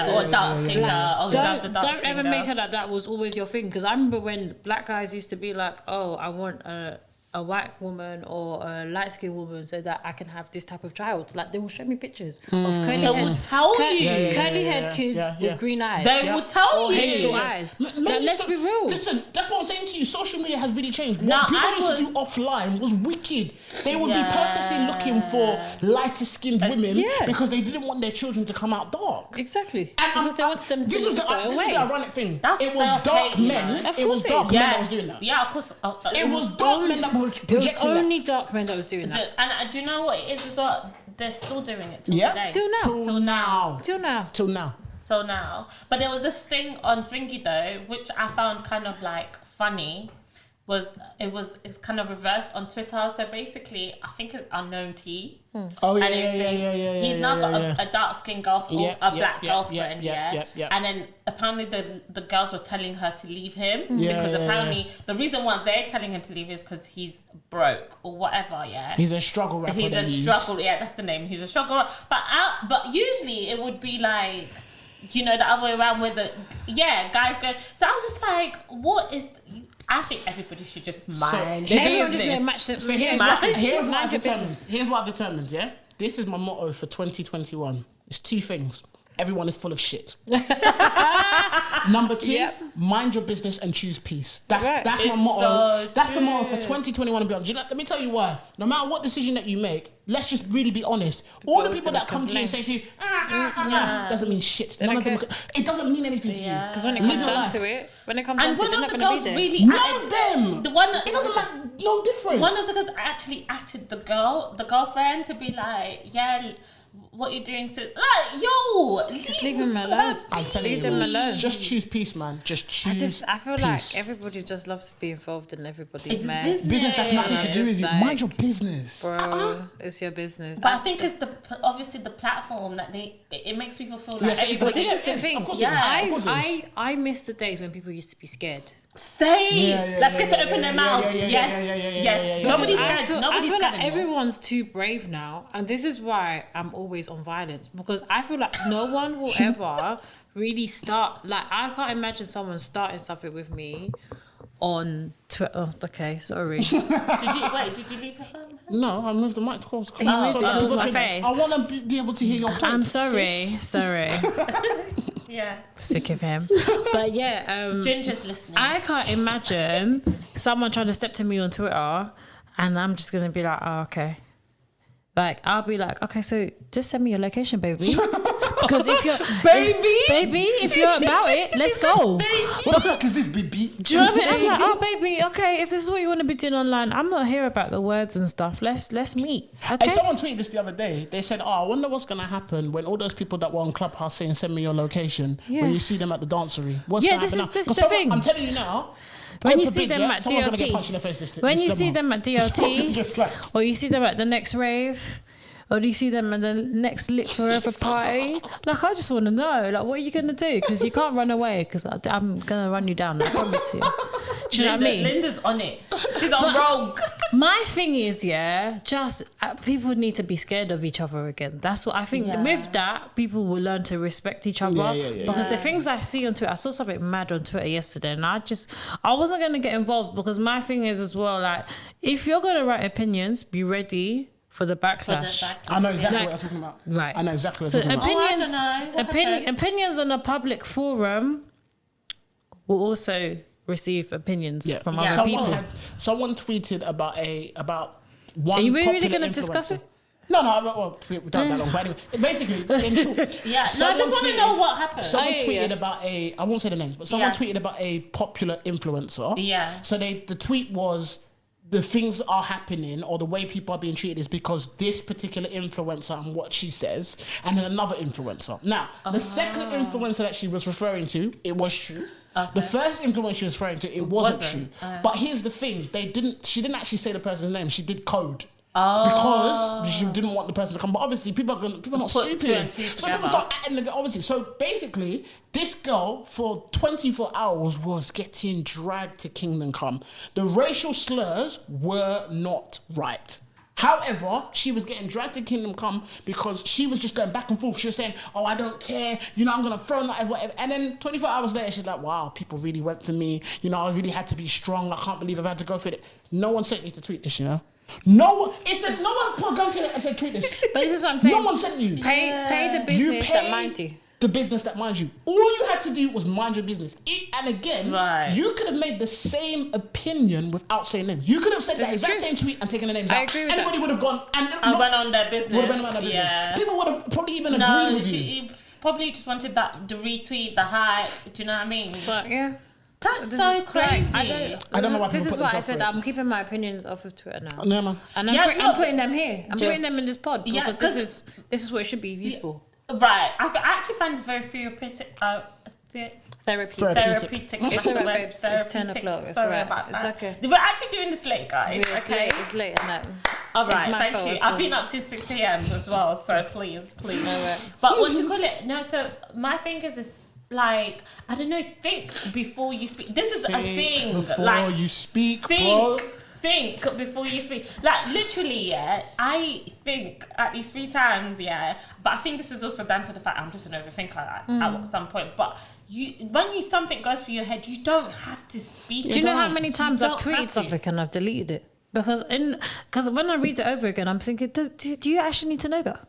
Or dark-skinned girl. Don't ever make it like that was always your thing. Because I remember when black guys used to be like, oh, I want a white woman or a light-skinned woman so that I can have this type of child. Like, they will show me pictures of curly They will tell you. Curly-haired kids with green eyes. They will tell you. Hazel eyes. Like, let's be real. Listen, that's what I'm saying to you. Social media has really changed. What Now, people used to do offline was wicked. They would be purposely looking for lighter-skinned women because they didn't want their children to come out dark. Exactly. And because they wanted them to this look was a certain way. the ironic thing. That's it was dark men. It was dark men that was doing that. Yeah, of course. It was dark men that were projecting It was that. only dark men that was doing that. And do you know what it is as well? They're still doing it till Yeah. today. Till now. Till now. But there was this thing on Thingy though, which I found kind of like funny. It's kind of reversed on Twitter. So basically, I think it's Unknown T. Oh yeah, and he's now got a dark skinned girlfriend, a black girlfriend, and then apparently the girls were telling her to leave him because apparently the reason why they're telling him to leave is because he's broke or whatever. Yeah, he's a struggle rapper. He's a struggle. Yeah, that's the name. He's a struggle rapper. But usually it would be like, you know, the other way around where guys go. So I was just like, what is? I think everybody should just mind their business. Here's what I've determined, yeah? This is my motto for 2021. It's two things. Everyone is full of shit. Number two, mind your business and choose peace. That's my motto. That's the motto for 2021 and beyond. Let me tell you why. No matter what decision that you make, let's just really be honest. All the people that come to you and say to you, doesn't mean shit. None of them, it doesn't mean anything to you. Because when it comes down to it, they're not going to be there. None of them. It doesn't make no difference. One of the girls actually added the girlfriend to be like, what you're doing, so just leave him alone. I'm telling you, them alone. Just choose peace, man. Just choose. I feel peace. like everybody just loves to be involved in everybody's mess. Business that's nothing to do with you. Like, mind your business, bro. It's your business. But I think it's obviously the platform that it makes people feel like everybody. This is the thing. I miss the days when people used to be scared. Let's get to open their mouth. Yes. Nobody's scared. I feel like everyone's too brave now, and this is why I'm always on violence, because I feel like no one will ever really start. Like, I can't imagine someone starting something with me on Twitter. Oh, okay, sorry. Did you leave her phone? No, I moved the mic close. My face. I want to be able to hear your points. I'm sorry. Yeah. Sick of him. But Ginger's listening. I can't imagine someone trying to step to me on Twitter and I'm just going to be like, oh, okay. Like, I'll be like, okay, so just send me your location, baby. Because if you're... Baby, if you're about it, let's go. What the fuck is this, baby? Do you know what I mean? I'm like, oh, baby, okay, if this is what you want to be doing online, I'm not here about the words and stuff. Let's meet, okay? Hey, someone tweeted this the other day. They said, I wonder what's going to happen when all those people that were on Clubhouse saying, send me your location, when you see them at the dancery. What's going to happen now? This is the thing. I'm telling you now... When you see them at DLT, or you see them at the next rave, or do you see them at the next Lit Forever party? Like, I just want to know, like, what are you going to do? Because you can't run away, because I'm going to run you down, I promise you. Do you know what I mean? Linda's on it. She's on rogue. My thing is, just people need to be scared of each other again. That's what I think. With that, people will learn to respect each other. Because the things I see on Twitter, I saw something mad on Twitter yesterday, and I wasn't going to get involved, because my thing is as well, like, if you're going to write opinions, be ready for the backlash. I know exactly what you're talking about. Right. I know exactly what you're talking about. Opinions on a public forum will also receive opinions from other people. Someone tweeted about one. Are you really going to discuss it? No, we don't have that long. But anyway, basically, in short, I just want to know what happened. Someone tweeted about I won't say the names, but someone tweeted about a popular influencer. Yeah. So the tweet was, the things are happening, or the way people are being treated is because this particular influencer and what she says, and then another influencer. Now, the second influencer that she was referring to, it was true. Okay. The first influencer she was referring to, it wasn't true. But here's the thing: she didn't actually say the person's name. She did code. Because she didn't want the person to come. But obviously, people are not Put two and stupid. two So together. people start acting like, obviously. So basically, this girl for 24 hours was getting dragged to Kingdom Come. The racial slurs were not right. However, she was getting dragged to Kingdom Come because she was just going back and forth. She was saying, "Oh, I don't care. You know, I'm gonna throw that as whatever." And then 24 hours later, she's like, "Wow, people really went for me. You know, I really had to be strong. I can't believe I've had to go through it." No one sent you to tweet this, you know. No one. It said no one put a gun to it and said tweet this. But this is what I'm saying. No one sent you. Pay the business that minds you. The business that minds you. All you had to do was mind your business. And again, you could have made the same opinion without saying names. You could have said that exact same tweet and taken the names out. I agree with Anybody would have gone and went on their business. Would have been on their business. Yeah. People would have probably even agreed with you. She probably just wanted the retweet, the hype. Do you know what I mean? But yeah. That's so crazy. I don't know why This people is put why I themselves said through it. I'm keeping my opinions off of Twitter now. No, man. And I'm putting them here. I'm putting them in this pod because this is what it should be used for. Right. I actually find this very therapeutic. Therapeutic. It's alright, babes. It's 10 o'clock. It's Sorry alright. about It's that. okay. We're actually doing this late, guys. It's okay. late. It's late at night. All right, It's my thank fault you. as I've well. been up since 6 a.m. as well, so please. Alright. But what do you call it? No, so my thing is like, I don't know, think before you speak. This is a thing. Before like, you speak, bro. Think before you speak. Like, literally, yeah, I think at least 3 times, yeah. But I think this is also down to the fact I'm just an overthinker at some point. But when something goes through your head, you don't have to speak. Do you know how many times You I've don't have tweeted to. something and I've deleted it? Because when I read it over again, I'm thinking, do you actually need to know that?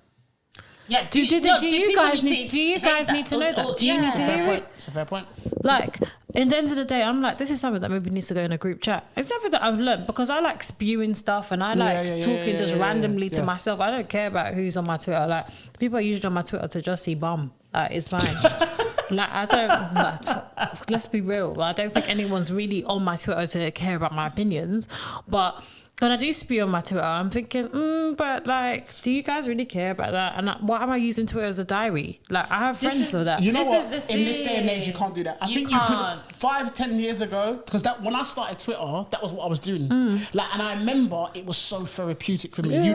Yeah, Do you guys need to know that? Do you need to hear it? It's a fair point. Like, in the end of the day, I'm like, this is something that maybe needs to go in a group chat. It's something that I've learned because I like spewing stuff and I like talking just randomly to myself. I don't care about who's on my Twitter. Like, people are usually on my Twitter to just see bum. It's fine. Like, I don't, let's be real. I don't think anyone's really on my Twitter to care about my opinions. But when I do spew on my Twitter, I'm thinking, but like, do you guys really care about that? And why am I using Twitter as a diary? Like, I have friends for that. You know This what? is the In this day and age, you thing. can't do that. I You think you can't. could 5-10 years ago, because that when I started Twitter, that was what I was doing. Like, and I remember it was so therapeutic for me. You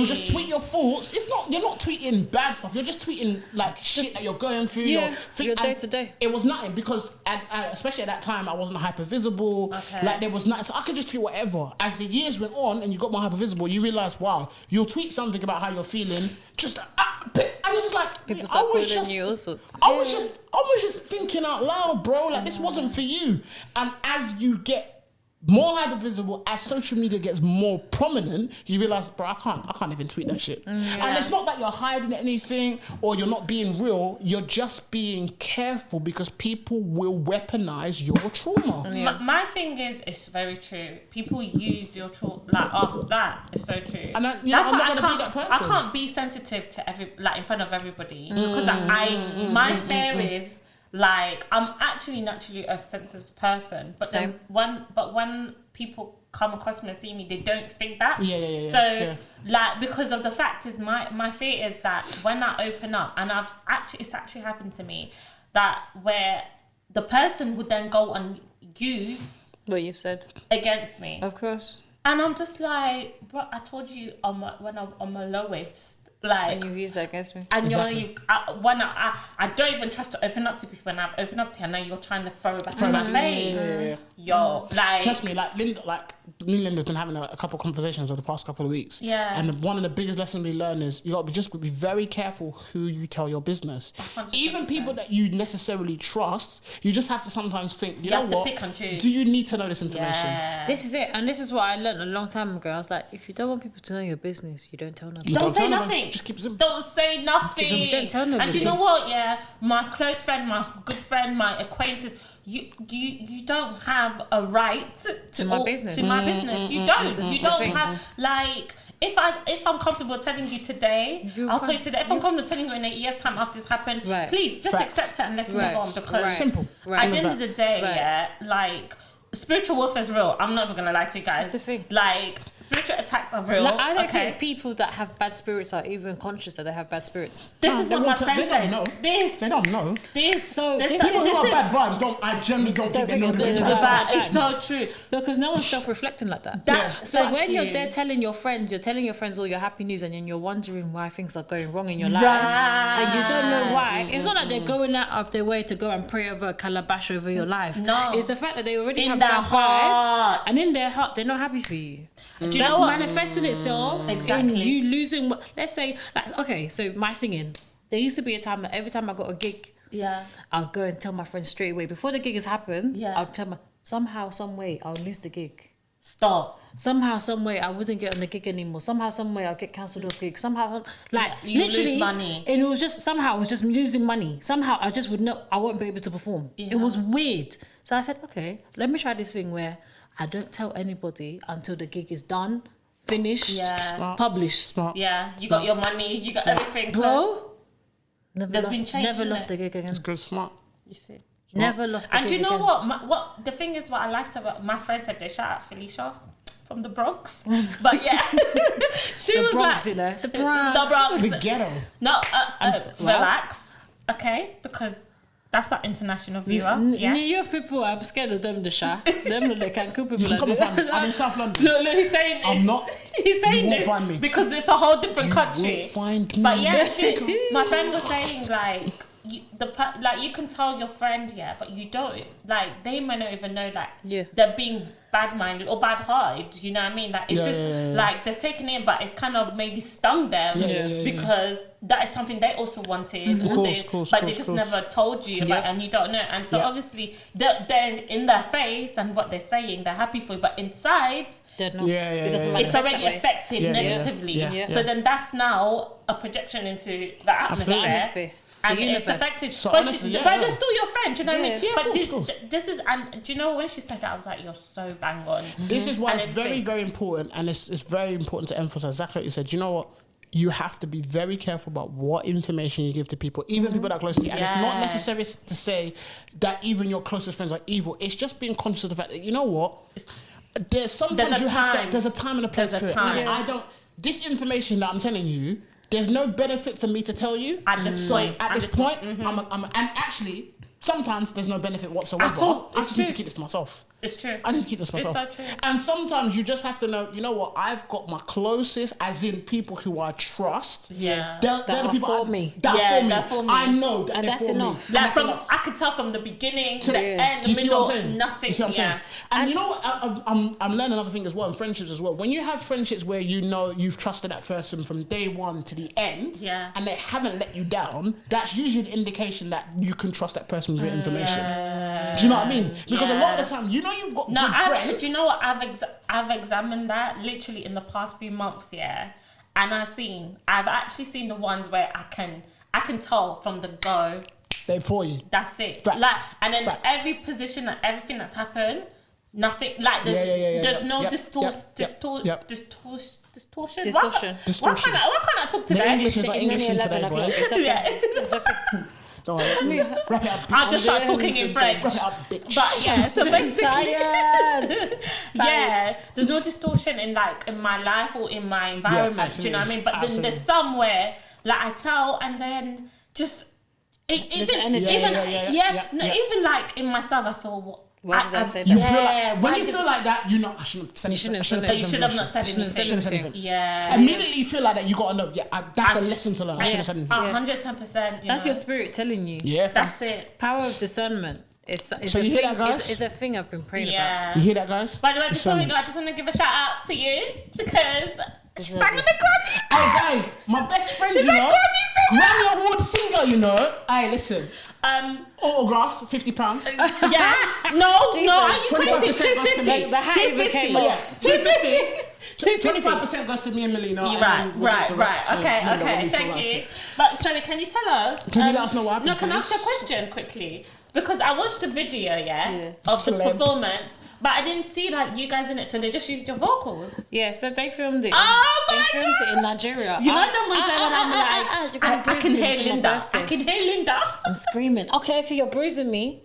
just tweet your thoughts. You're not tweeting bad stuff. You're just tweeting like shit that you're going through. your and day-to-day. It was nothing because, especially at that time, I wasn't hyper visible. Okay. Like there was nothing, so I could just tweet whatever. As the years went on, and you got more hyper visible, you realize, wow, you'll tweet something about how you're feeling, just and it's like People start calling you all sorts. I was just thinking out loud, bro. Like this wasn't for you. And as you get more hyper visible, as social media gets more prominent, you realize, bro, I can't even tweet that shit. And it's not that you're hiding anything or you're not being real. You're just being careful because people will weaponize your trauma. My thing is, it's very true. People use your that is so true. And That's I'm why not gonna be that person. I can't be sensitive to in front of everybody because my fear is like I'm actually naturally a sensitive person, but then when people come across me and see me, they don't think that. So like because of the fact is my fear is that when I open up, and it's actually happened to me, that where the person would then go and use What you've said. against me. Of course. And I'm just like, bro, I told you when I'm on my lowest, like, And you've used that against me. and Exactly. I don't even trust to open up to people. When I've opened up to you, I know you're trying to throw it back in my face. Yo, like, Trust me, like me and Linda's been having a couple of conversations over the past couple of weeks. Yeah. And one of the biggest lessons we learn is you got to be very careful who you tell your business. 100%. Even people that you necessarily trust, you just have to sometimes think, you know have to what? pick and choose. Do you need to know this information? yeah. This is it. And this is what I learned a long time ago. I was like, if you don't want people to know your business, you don't tell them. You Don't say tell them. nothing. Just keep it simple. Don't say nothing. Don't tell nobody. And you know what? Yeah, my close friend, my good friend, my acquaintance. You don't have a right to my business. To my business, you don't. This You is the don't thing. have like. If I'm comfortable telling you today, I'll tell you today. If I'm comfortable telling you in 8 years' time after this happened, Right. please just Facts. accept it and let's Right. move on because Right. Simple. Right. at the end of the day, Right. yeah, like spiritual warfare is real. I'm not even gonna lie to you guys. It's the thing. Like Spiritual attacks are real. Like, I don't think people that have bad spirits are even conscious that they have bad spirits. This is what my friend said. They don't know. People who have bad vibes I generally don't think they know the good vibes. It's so true. Because no one's self-reflecting like that. So when you're there telling your friends all your happy news, and then you're wondering why things are going wrong in your life, and you don't know why. It's not like they're going out of their way to go and pray over a calabash over your life. No. It's the fact that they already have bad vibes, and in their heart, they're not happy for you. Do you That's know what? manifesting itself in you losing. Let's say, so my singing. There used to be a time that every time I got a gig, I'll go and tell my friends straight away before the gig has happened. I'll tell them somehow, some way, I'll lose the gig. Stop. Somehow, some way, I wouldn't get on the gig anymore. Somehow, some way, I'll get cancelled off gig. Somehow, you literally, lose money. And it was just somehow I was just losing money. Somehow, I just I won't be able to perform. It was weird. So I said, okay, let me try this thing where I don't tell anybody until the gig is done, finished, published. Smart. Yeah, you got your money, you got everything. Bro, never lost the gig again. It's good, smart. You see. Never lost the gig And do you know again. what the thing is, what I liked about my friend said, they shout out Felicia from the Bronx. But yeah, she was Bronx, like, you know, the Bronx. The ghetto. No, relax, okay, because that's our international viewer. New York people, I'm scared of them, the Shah. Them, they can cool people You like come and this. find me. I'm in South London. Look, he's saying this. I'm not. He's saying You won't this find me. because it's a whole different You country. won't find me. But yeah, my friend was saying like, you can tell your friend, but you don't, like, they may not even know that they're being bad-minded or bad-hearted, you know what I mean? Like, it's like they're taking it, but it's kind of maybe stung them because that is something they also wanted, but they just never told you about, and you don't know. And so obviously they're in their face and what they're saying, they're happy for you, but inside it's already affected negatively. So then that's now a projection into the atmosphere. And it's affected, so but, honestly, but they're still your friend, do you know what I mean? Yeah, but of course. this is, and do you know when she said that, I was like, you're so bang on. This is why it's very, very important, and it's very important to emphasize exactly what you said. Do you know what? You have to be very careful about what information you give to people, even people that are close to you. And it's not necessary to say that even your closest friends are evil. It's just being conscious of the fact that, you know what? There's a time and a place for it. And this information that I'm telling you, there's no benefit for me to tell you at this point. At this point, and actually, sometimes there's no benefit whatsoever. At all. I just need to keep this to myself. It's true. I need to keep this to myself. It's so true. And sometimes you just have to know, you know what? I've got my closest, as in people who I trust. Yeah. They're the people for me. They're for me. I know that and they're that's for enough. me. Like I could tell from the beginning to the end, the middle, nothing. You see what I'm saying? And you know what? I'm learning another thing as well in friendships as well. When you have friendships where you know you've trusted that person from day one to the end, and they haven't let you down, that's usually an indication that you can trust that person with your information. Do you know what I mean? Because a lot of the time, you know you've got good friends. Do you know what? I've examined that literally in the past few months, and I've actually seen the ones where I can tell from the go. They're for you. That's it. Facts. Like, and then Facts. every position and everything that's happened, nothing like there's no distortion. Distortion. Why can't I talk today? The English is like English in today, boy. It's okay. It's okay. Don't worry. Wrap it up. I'll just start talking in French. Wrap it up, bitch. But so basically, Tired. there's no distortion in my life or in my environment. Do you know what I mean? But then there's somewhere like I tell, and then just even like in myself, I feel Why did I say that? You feel like, when you feel like that, you know, I shouldn't have said anything. You should have not said anything. Yeah. Immediately you feel like that, you got to know, that's a lesson to learn. I shouldn't have said anything. 110%. That's your spirit telling you. Yeah. That's it. Power of discernment. So you hear that, guys? It's a thing I've been praying about. You hear that, guys? By the way, before we go, I just want to give a shout out to you because she sang in the Grammys. Hey guys, my best friend, you know, Grammy Award singer, you know. Hey, listen. Autographs, £50. Yeah. No, I 25% goes to me. The hat even came off. 250. 25% goes to me and Melina. Right. Okay. Thank you. But sorry, can you tell us? Can you let us know what happened? No, can I ask you a question quickly? Because I watched the video, of the performance. But I didn't see like you guys in it, so they just used your vocals. Yeah, so they filmed it. Oh my God! They filmed it in Nigeria. You know the ones that I'm like, I can hear Linda. I can hear Linda. I'm screaming. Okay, you're bruising me.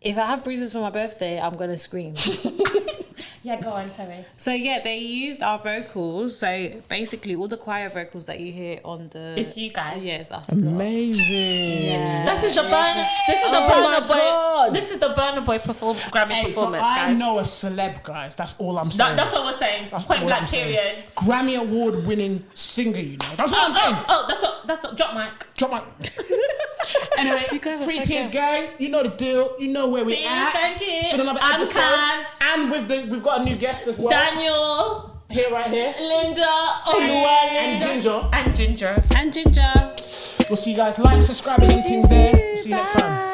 If I have bruises for my birthday, I'm gonna scream. Yeah, go on, sorry. So yeah, they used our vocals. So basically, all the choir vocals that you hear on the It's you guys. Yes, us. Amazing. Yeah. This is the Burner Boy. This is the Burner Boy Grammy Hey, so performance, I guys. know a celeb, guys. That's all I'm saying. That's what we're saying. That's Point all blank I'm saying. period. Grammy Award winning singer, you know. That's what I'm saying. That's what. Drop mic. Drop my. Anyway, guys are Free so Tears good. gang, you know the deal. You know where we're at. Thank you. It's been another I'm episode, Kaz. and we've got a new guest as well. Daniel. Here, right here. Linda. And Ginger. And Ginger. And Ginger. We'll see you guys. Like, subscribe, and anything there. We'll see you next time.